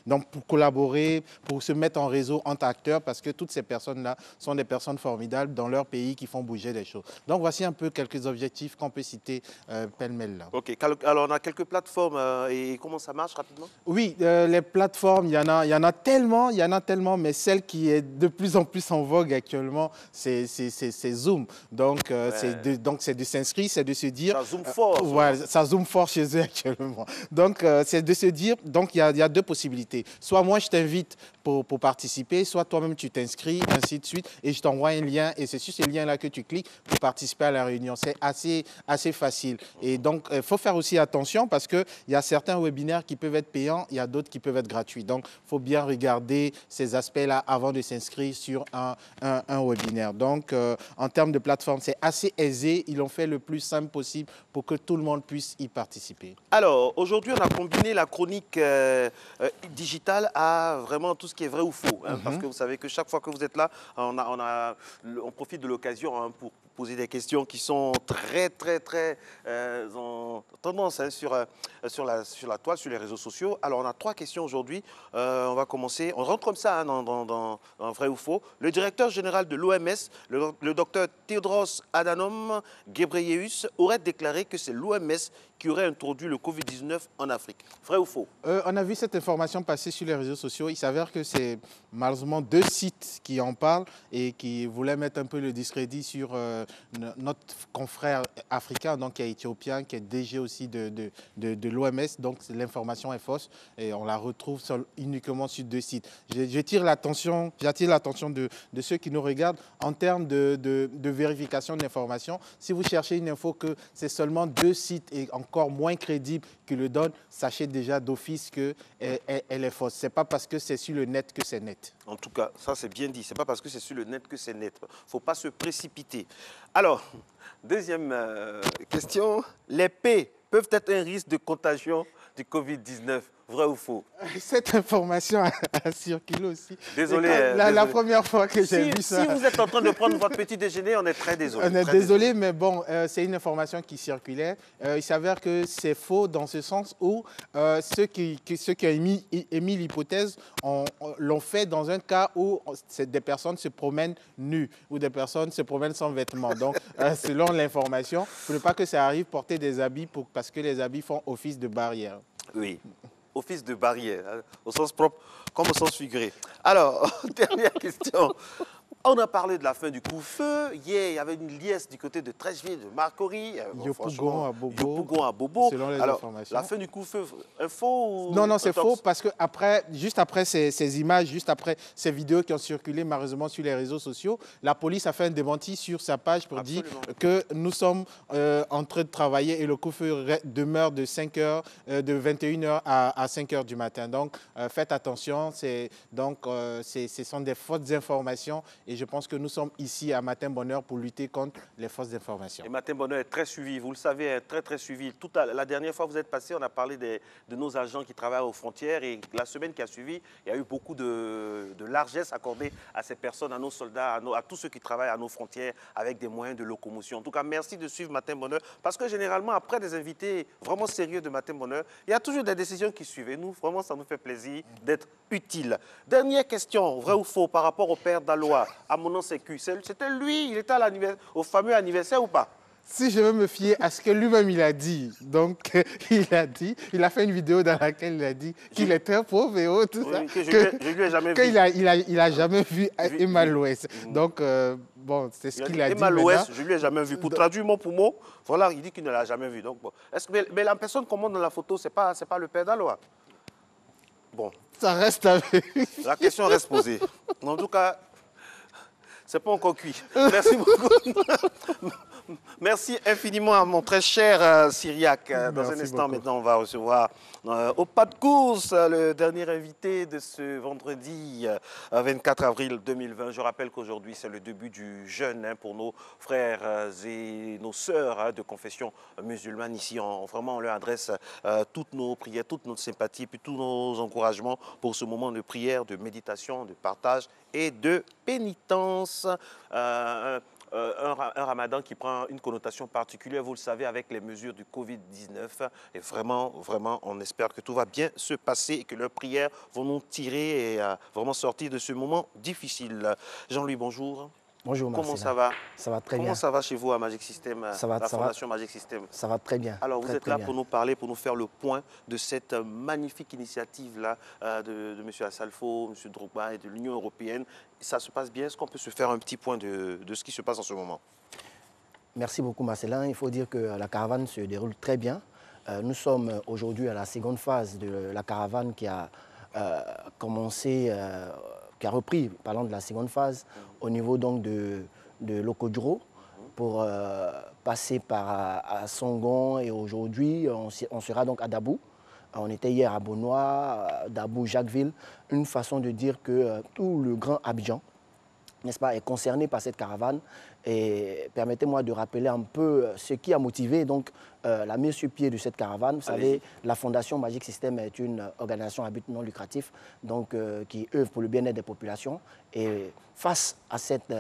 Speaker 17: donc pour collaborer, pour se mettre en réseau entre acteurs, parce que toutes ces personnes-là sont des personnes formidables dans leur pays qui font bouger les choses. Donc, voici un peu quelques objectifs qu'on peut citer pêle-mêle là.
Speaker 11: Ok, alors on a quelques plateformes et comment ça marche rapidement?
Speaker 17: Oui, les plateformes, il y en a tellement, mais celle qui est de plus en plus en vogue actuellement, c'est Zoom. Donc, c'est de s'inscrire, c'est de se dire...
Speaker 11: Ça zoome fort.
Speaker 17: Ouais, ça zoome fort chez eux actuellement. Donc, c'est de se dire, donc il y a deux possibilités. Soit moi, je t'invite pour participer, soit toi-même, tu t'inscris, ainsi de suite, et je t'envoie un lien, et c'est sur ce lien-là que tu cliques pour participer à la réunion. C'est assez facile. Et donc, il faut faire aussi attention parce qu'il y a certains webinaires qui peuvent être payants, il y a d'autres qui peuvent être gratuits. Donc, il faut bien regarder ces aspects-là avant de s'inscrire sur un webinaire. Donc, en termes de plateforme, c'est assez aisé. Ils l'ont fait le plus simple possible pour que tout le monde puisse y participer.
Speaker 11: Alors, aujourd'hui, on a combiné la chronique digitale à vraiment tout ce qui est vrai ou faux. Parce que vous savez que chaque fois que vous êtes là, on profite de l'occasion pour poser des questions qui sont très en tendance sur la toile, sur les réseaux sociaux. Alors, on a 3 questions aujourd'hui. On va commencer. On rentre comme ça dans vrai ou faux. Le directeur général de l'OMS, le docteur Tedros Adhanom Ghebreyesus, aurait déclaré que c'est l'OMS qui aurait introduit le Covid-19 en Afrique. Vrai ou faux?
Speaker 17: On a vu cette information passer sur les réseaux sociaux. Il s'avère que c'est malheureusement 2 sites qui en parlent et qui voulaient mettre un peu le discrédit sur notre confrère africain, donc qui est éthiopien, qui est DG aussi de l'OMS. Donc l'information est fausse et on la retrouve uniquement sur 2 sites. J'attire l'attention de ceux qui nous regardent en termes de vérification de l'information. Si vous cherchez une info que c'est seulement 2 sites et encore moins crédible qui le donnent, sachez déjà d'office qu'elle est fausse. Ce n'est pas parce que c'est sur le net que c'est net.
Speaker 11: En tout cas, ça c'est bien dit. Ce n'est pas parce que c'est sur le net que c'est net. Il ne faut pas se précipiter. Alors, deuxième question. Les P peuvent être un risque de contagion du Covid-19. Vrai ou faux?
Speaker 17: Cette information a circulé aussi.
Speaker 11: Désolé.
Speaker 17: La première fois que j'ai vu ça.
Speaker 11: Si vous êtes en train de prendre votre petit déjeuner, on est très désolé.
Speaker 17: On est désolé, mais bon, c'est une information qui circulait. Il s'avère que c'est faux dans ce sens où ceux qui ont émis l'hypothèse l'ont fait dans un cas où des personnes se promènent nues ou des personnes se promènent sans vêtements. Donc, selon l'information, il ne faut pas que ça arrive porter des habits parce que les habits font office de barrière.
Speaker 11: Oui. office de barrière, hein, au sens propre comme au sens figuré. Alors, dernière question. On a parlé de la fin du couvre-feu. Hier, il y avait une liesse du côté de Trècheville, de Marcory.
Speaker 17: Yopougon à Bobo.
Speaker 11: Yopougon à Bobo.
Speaker 17: Selon les
Speaker 11: Alors,
Speaker 17: informations.
Speaker 11: la fin du couvre-feu, un faux ou...
Speaker 17: Non, non, c'est faux parce que après, juste après ces images, juste après ces vidéos qui ont circulé malheureusement sur les réseaux sociaux, la police a fait un démenti sur sa page pour dire que nous sommes en train de travailler et le couvre-feu demeure de 5h, de 21h à 5h du matin. Donc, faites attention. Ce sont des fausses informations. Et je pense que nous sommes ici à Matin Bonheur pour lutter contre les fausses informations.
Speaker 11: Et Matin Bonheur est très suivi, vous le savez, est très très suivi. La dernière fois que vous êtes passé, on a parlé de nos agents qui travaillent aux frontières et la semaine qui a suivi, il y a eu beaucoup de largesse accordée à ces personnes, à nos soldats, à tous ceux qui travaillent à nos frontières avec des moyens de locomotion. En tout cas, merci de suivre Matin Bonheur parce que généralement, après des invités vraiment sérieux de Matin Bonheur, il y a toujours des décisions qui suivent. Et nous, vraiment, ça nous fait plaisir d'être utiles. Dernière question, vrai ou faux, par rapport au père Daloa. À mon nom, c'était lui, il était au fameux anniversaire ou pas?
Speaker 17: Si je veux me fier à ce que lui-même il a dit, donc il a fait une vidéo dans laquelle il a dit qu'il est très pauvre et tout ça.
Speaker 11: Je lui ai jamais vu.
Speaker 17: Il a jamais vu Emma Louès. Donc, bon, c'est ce qu'il a dit.
Speaker 11: Emma Louès, je lui ai jamais vu. Pour traduire mot pour mot, voilà, il dit qu'il ne l'a jamais vu. Donc, bon. Mais la personne qu'on montre dans la photo, c'est pas le père Daloa. Bon.
Speaker 17: Ça reste avec.
Speaker 11: La question reste posée. En tout cas, c'est pas encore cuit. Merci beaucoup. Merci infiniment à mon très cher Syriac. Dans un instant, maintenant, on va recevoir au pas de course le dernier invité de ce vendredi 24 avril 2020. Je rappelle qu'aujourd'hui, c'est le début du jeûne pour nos frères et nos sœurs de confession musulmane. Ici, vraiment, on leur adresse toutes nos prières, toute notre sympathie, puis tous nos encouragements pour ce moment de prière, de méditation, de partage et de pénitence. Un ramadan qui prend une connotation particulière, vous le savez, avec les mesures du Covid-19. Et vraiment, vraiment, on espère que tout va bien se passer et que leurs prières vont nous tirer et vraiment sortir de ce moment difficile. Jean-Louis, bonjour.
Speaker 18: Bonjour, Marcela.
Speaker 11: Comment ça va?
Speaker 18: Ça va très bien.
Speaker 11: Comment ça va chez vous à Magic System, la Fondation Magic System?
Speaker 18: Ça va très bien.
Speaker 11: Alors, vous êtes là pour nous parler, pour nous faire le point de cette magnifique initiative-là de M. Assalfo, M. Drogba et de l'Union européenne. Ça se passe bien? Est-ce qu'on peut se faire un petit point de ce qui se passe en ce moment?
Speaker 18: Merci beaucoup, Marcelin. Il faut dire que la caravane se déroule très bien. Nous sommes aujourd'hui à la seconde phase de la caravane qui a commencé... qui a repris, parlant de la seconde phase, au niveau donc de Lokodjoro, pour passer par Songon et aujourd'hui on sera donc à Dabou. On était hier à Bonois, Dabou, Jacquesville, une façon de dire que tout le Grand Abidjan, n'est-ce pas, est concerné par cette caravane. Et permettez-moi de rappeler un peu ce qui a motivé donc, la mise sur pied de cette caravane. Vous savez, la Fondation Magic System est une organisation à but non lucratif donc, qui œuvre pour le bien-être des populations. Et face à cette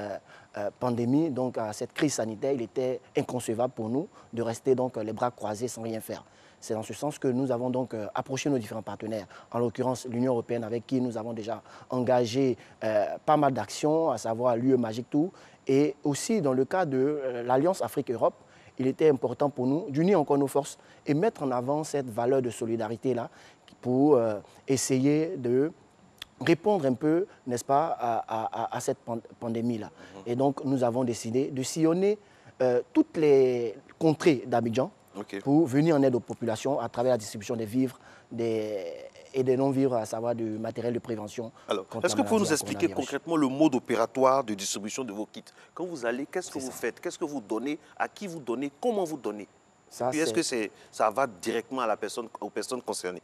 Speaker 18: pandémie, donc à cette crise sanitaire, il était inconcevable pour nous de rester donc, les bras croisés sans rien faire. C'est dans ce sens que nous avons donc approché nos différents partenaires, en l'occurrence l'Union européenne avec qui nous avons déjà engagé pas mal d'actions, à savoir l'UE Magic Tour. Et aussi dans le cas de l'Alliance Afrique-Europe, il était important pour nous d'unir encore nos forces et mettre en avant cette valeur de solidarité-là pour essayer de répondre un peu, n'est-ce pas, à cette pandémie-là. Et donc nous avons décidé de sillonner toutes les contrées d'Abidjan, pour venir en aide aux populations à travers la distribution des vivres et des non-vivres, à savoir du matériel de prévention.
Speaker 11: Alors, est-ce que vous pouvez nous expliquer concrètement le mode opératoire de distribution de vos kits? Quand vous allez, qu'est-ce que vous faites? Qu'est-ce que vous donnez? À qui vous donnez? Comment vous donnez? Puis est-ce que ça va directement à aux personnes concernées?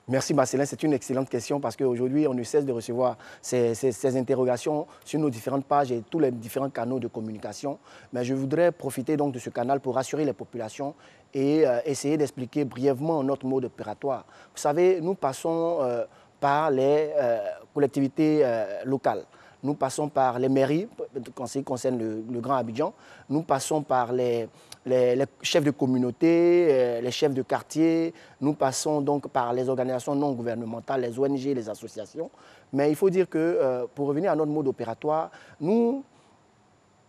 Speaker 18: Merci Marcelin, c'est une excellente question parce qu'aujourd'hui, on ne cesse de recevoir ces interrogations sur nos différentes pages et tous les différents canaux de communication. Mais je voudrais profiter donc de ce canal pour rassurer les populations et essayer d'expliquer brièvement notre mode opératoire. Vous savez, nous passons par les collectivités locales. Nous passons par les mairies, quand ce qui concerne le Grand Abidjan. Nous passons par les chefs de communauté, les chefs de quartier. Nous passons donc par les organisations non gouvernementales, les ONG, les associations. Mais il faut dire que, pour revenir à notre mode opératoire, nous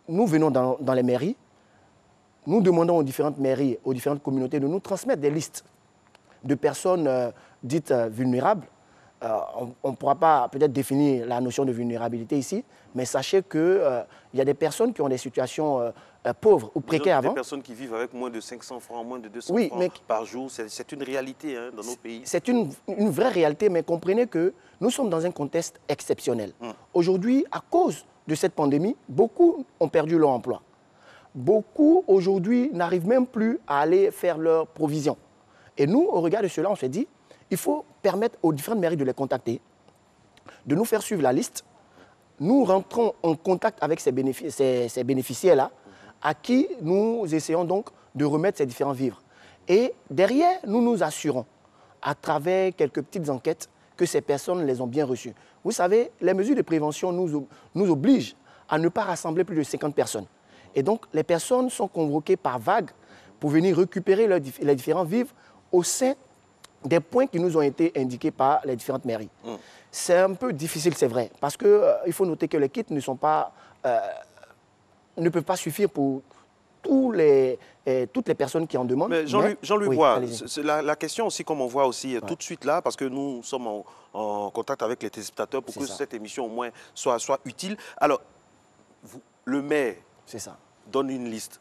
Speaker 18: venons dans les mairies. Nous demandons aux différentes mairies, aux différentes communautés de nous transmettre des listes de personnes dites vulnérables. On ne pourra pas peut-être définir la notion de vulnérabilité ici, mais sachez qu'il y a des personnes qui ont des situations pauvres ou précaires avant.
Speaker 11: Des personnes qui vivent avec moins de 500 francs, moins de 200
Speaker 18: oui,
Speaker 11: francs par jour, c'est une réalité dans nos pays.
Speaker 18: C'est une vraie réalité, mais comprenez que nous sommes dans un contexte exceptionnel. Aujourd'hui, à cause de cette pandémie, beaucoup ont perdu leur emploi. Beaucoup, aujourd'hui, n'arrivent même plus à aller faire leurs provisions. Et nous, au regard de cela, on s'est dit, il faut permettre aux différentes mairies de les contacter, de nous faire suivre la liste. Nous rentrons en contact avec ces bénéficiaires-là, à qui nous essayons donc de remettre ces différents vivres. Et derrière, nous nous assurons, à travers quelques petites enquêtes, que ces personnes les ont bien reçues. Vous savez, les mesures de prévention nous obligent à ne pas rassembler plus de 50 personnes. Et donc, les personnes sont convoquées par vagues pour venir récupérer les différents vivres au sein des points qui nous ont été indiqués par les différentes mairies. C'est un peu difficile, c'est vrai, parce qu'il faut noter que les kits ne peuvent pas suffire pour toutes les personnes qui en demandent.
Speaker 11: Mais Jean-Louis Bois, la question aussi, comme on voit aussi tout de suite là, parce que nous sommes en contact avec les téléspectateurs pour que cette émission au moins soit utile. Alors, le maire donne une liste.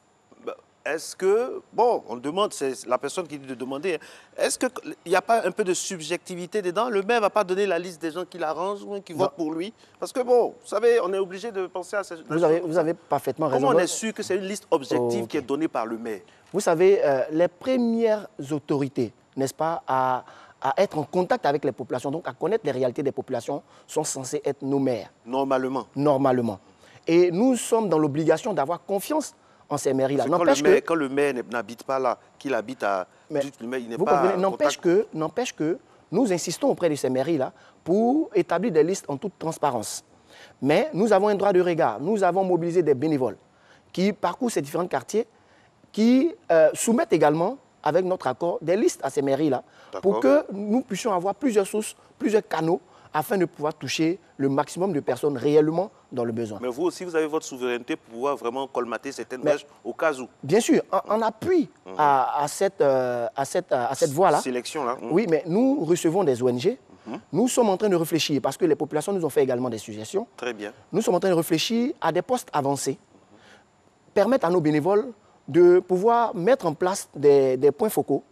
Speaker 11: Est-ce que, bon, on demande, c'est la personne qui dit de demander, est-ce qu'il n'y a pas un peu de subjectivité dedans? Le maire ne va pas donner la liste des gens qui l'arrangent ou qui votent pour lui? Parce que, bon, vous savez, on est obligé de penser à ces choses.
Speaker 18: Vous avez parfaitement raison.
Speaker 11: Comment on est sûr que c'est une liste objective qui est donnée par le maire?
Speaker 18: Vous savez, les premières autorités, n'est-ce pas, à être en contact avec les populations, donc à connaître les réalités des populations, sont censés être nos maires.
Speaker 11: Normalement.
Speaker 18: Normalement. Et nous sommes dans l'obligation d'avoir confiance en ces mairies-là.
Speaker 11: Quand le maire n'habite pas là, qu'il habite à...
Speaker 18: N'empêche que nous insistons auprès de ces mairies-là pour établir des listes en toute transparence. Mais nous avons un droit de regard. Nous avons mobilisé des bénévoles qui parcourent ces différents quartiers, qui soumettent également, avec notre accord, des listes à ces mairies-là pour que nous puissions avoir plusieurs sources, plusieurs canaux afin de pouvoir toucher le maximum de personnes réellement dans le besoin.
Speaker 11: Mais vous aussi, vous avez votre souveraineté pour pouvoir vraiment colmater certaines brèches au cas où.
Speaker 18: Bien sûr, en appui à cette voie-là.
Speaker 11: Sélection-là.
Speaker 18: Oui, mais nous recevons des ONG. Nous sommes en train de réfléchir, parce que les populations nous ont fait également des suggestions.
Speaker 11: Très bien.
Speaker 18: Nous sommes en train de réfléchir à des postes avancés, permettre à nos bénévoles de pouvoir mettre en place des points focaux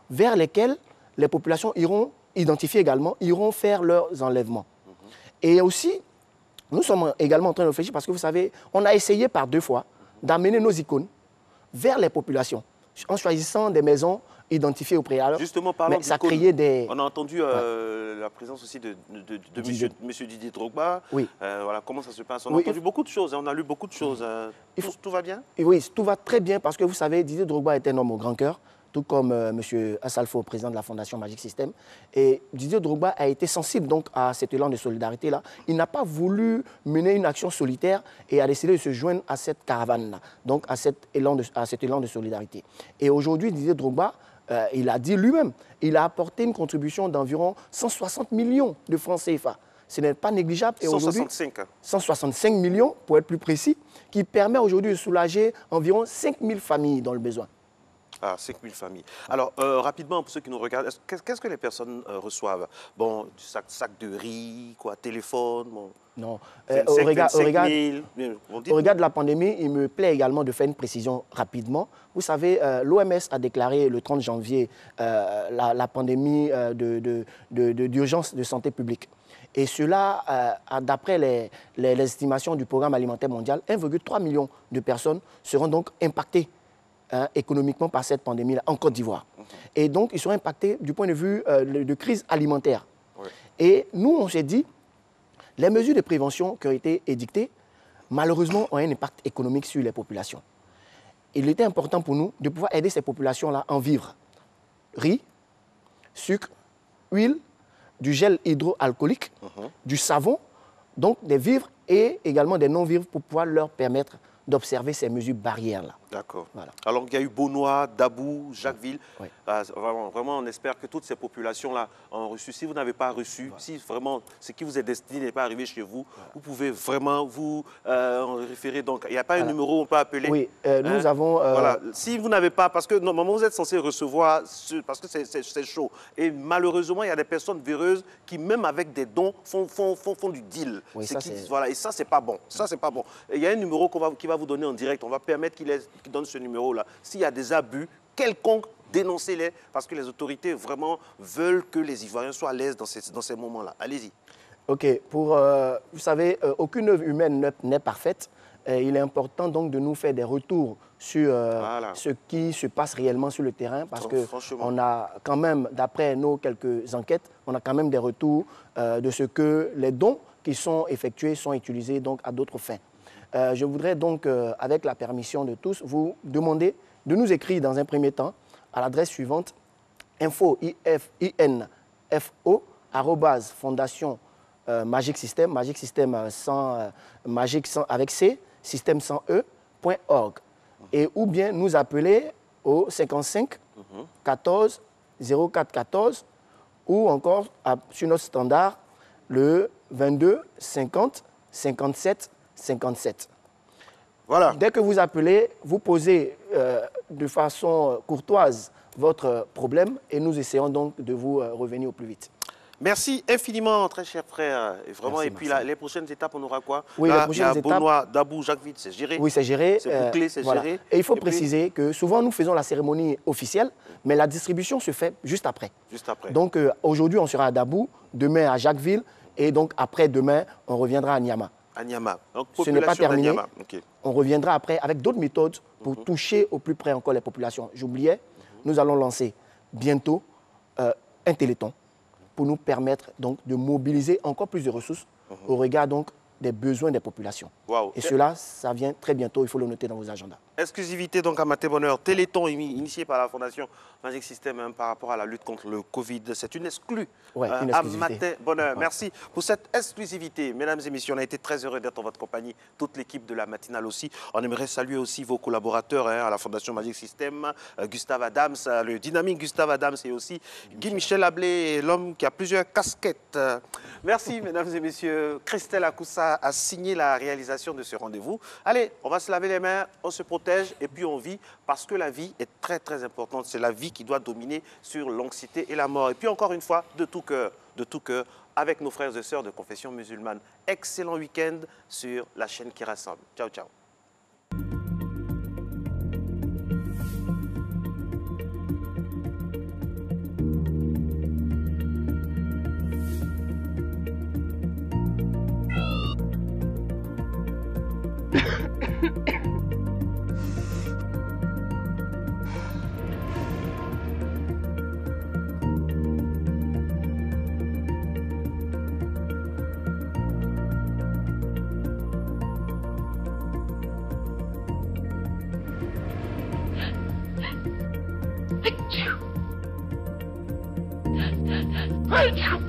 Speaker 18: vers lesquels les populations iront identifier également, iront faire leurs enlèvements. Et aussi, nous sommes également en train de réfléchir parce que vous savez, on a essayé par 2 fois d'amener nos icônes vers les populations en choisissant des maisons identifiées au préalable.
Speaker 11: Justement, parlant
Speaker 18: ça créait des...
Speaker 11: On a entendu la présence aussi de monsieur Didier Drogba.
Speaker 18: Oui.
Speaker 11: Voilà, comment ça se passe? On a entendu beaucoup de choses, on a lu beaucoup de choses. Tout va bien?
Speaker 18: Oui, tout va très bien parce que vous savez, Didier Drogba est un homme au grand cœur, tout comme M. Assalfo, président de la Fondation Magic System. Et Didier Drogba a été sensible donc à cet élan de solidarité-là. Il n'a pas voulu mener une action solitaire et a décidé de se joindre à cette caravane-là, donc à cet élan de solidarité. Et aujourd'hui, Didier Drogba, il a dit lui-même, il a apporté une contribution d'environ 160 millions de francs CFA. Ce n'est pas négligeable. Et
Speaker 11: 165.
Speaker 18: 165 millions, pour être plus précis, qui permet aujourd'hui de soulager environ 5000 familles dans le besoin.
Speaker 11: Ah, 5000 familles. Alors, rapidement, pour ceux qui nous regardent, qu'est-ce que les personnes reçoivent? Bon, du sac de riz, quoi, téléphone, bon.
Speaker 18: Non.
Speaker 11: 25
Speaker 18: au regard de la pandémie, il me plaît également de faire une précision rapidement. Vous savez, l'OMS a déclaré le 30 janvier la pandémie d'urgence de santé publique. Et cela, d'après les estimations du Programme alimentaire mondial, 1,3 million de personnes seront donc impactées économiquement par cette pandémie-là en Côte d'Ivoire. Et donc, ils seront impactés du point de vue de crise alimentaire. Et nous, on s'est dit, les mesures de prévention qui ont été édictées, malheureusement, ont un impact économique sur les populations. Il était important pour nous de pouvoir aider ces populations-là à en vivre. Riz, sucre, huile, du gel hydroalcoolique, du savon, donc des vivres et également des non-vivres pour pouvoir leur permettre d'observer ces mesures barrières-là.
Speaker 11: D'accord.
Speaker 18: Voilà.
Speaker 11: Alors, il y a eu Beaunois, Dabou, Jacquesville. Oui. Vraiment, on espère que toutes ces populations-là ont reçu. Si vous n'avez pas reçu, si vraiment ce qui vous est destiné n'est pas arrivé chez vous, vous pouvez vraiment vous référer. Donc, il n'y a pas un numéro où on peut appeler.
Speaker 18: Oui, nous avons...
Speaker 11: Voilà. Si vous n'avez pas, parce que normalement, vous êtes censé recevoir, parce que c'est chaud. Et malheureusement, il y a des personnes véreuses qui, même avec des dons, font du deal.
Speaker 18: Oui,
Speaker 11: voilà, et ça, c'est pas bon. Ça, c'est pas bon. Et il y a un numéro qui va vous donner en direct. On va permettre qu'il donne ce numéro-là. S'il y a des abus quelconques, dénoncez-les, parce que les autorités vraiment veulent que les Ivoiriens soient à l'aise dans ces moments-là. Allez-y.
Speaker 18: OK. Vous savez, aucune œuvre humaine n'est parfaite. Il est important donc de nous faire des retours sur ce qui se passe réellement sur le terrain, parce qu'on a quand même, d'après nos quelques enquêtes, on a quand même des retours de ce que les dons qui sont effectués sont utilisés donc à d'autres fins. Je voudrais donc, avec la permission de tous, vous demander de nous écrire dans un premier temps à l'adresse suivante @fondation Magic System, Magic System avec C, système sans E.org. Et ou bien nous appeler au 55 14 04 14 ou encore sur notre standard le 22 50 57 57.
Speaker 11: Voilà.
Speaker 18: Dès que vous appelez, vous posez de façon courtoise votre problème et nous essayons donc de vous revenir au plus vite.
Speaker 11: Merci infiniment, très cher frère. Et vraiment, merci, et puis les prochaines étapes, on aura quoi?
Speaker 18: Oui, les prochaines étapes.
Speaker 11: Beaunois, Dabou, Jacquesville, c'est géré.
Speaker 18: Oui, c'est géré.
Speaker 11: C'est bouclé, c'est géré.
Speaker 18: Et il faut préciser que souvent, nous faisons la cérémonie officielle, mais la distribution se fait juste après.
Speaker 11: Juste après.
Speaker 18: Donc, aujourd'hui, on sera à Dabou, demain à Jacquesville, et donc après-demain, on reviendra à Niama.
Speaker 11: À Niama. Donc,
Speaker 18: ce n'est pas terminé.
Speaker 11: Okay.
Speaker 18: On reviendra après avec d'autres méthodes pour toucher au plus près encore les populations. J'oubliais, nous allons lancer bientôt un téléthon pour nous permettre donc de mobiliser encore plus de ressources au regard donc des besoins des populations.
Speaker 11: Wow.
Speaker 18: Et cela, ça vient très bientôt, il faut le noter dans vos agendas.
Speaker 11: Exclusivité donc à Maté Bonheur, téléthon initié par la Fondation Magic System par rapport à la lutte contre le Covid. C'est une exclue à Maté Bonheur. Ouais. Merci pour cette exclusivité. Mesdames et messieurs, on a été très heureux d'être en votre compagnie, toute l'équipe de la matinale aussi. On aimerait saluer aussi vos collaborateurs à la Fondation Magic System, Gustave Adams, le dynamique Gustave Adams et aussi Guy-Michel Ablé, l'homme qui a plusieurs casquettes. Merci mesdames et messieurs. Christelle Akoussa a signé la réalisation de ce rendez-vous. Allez, on va se laver les mains, on se protège et puis on vit, parce que la vie est très très importante. C'est la vie qui doit dominer sur l'anxiété et la mort. Et puis encore une fois, de tout cœur, avec nos frères et sœurs de confession musulmane. Excellent week-end sur la chaîne qui rassemble. Ciao, ciao.
Speaker 16: Hey!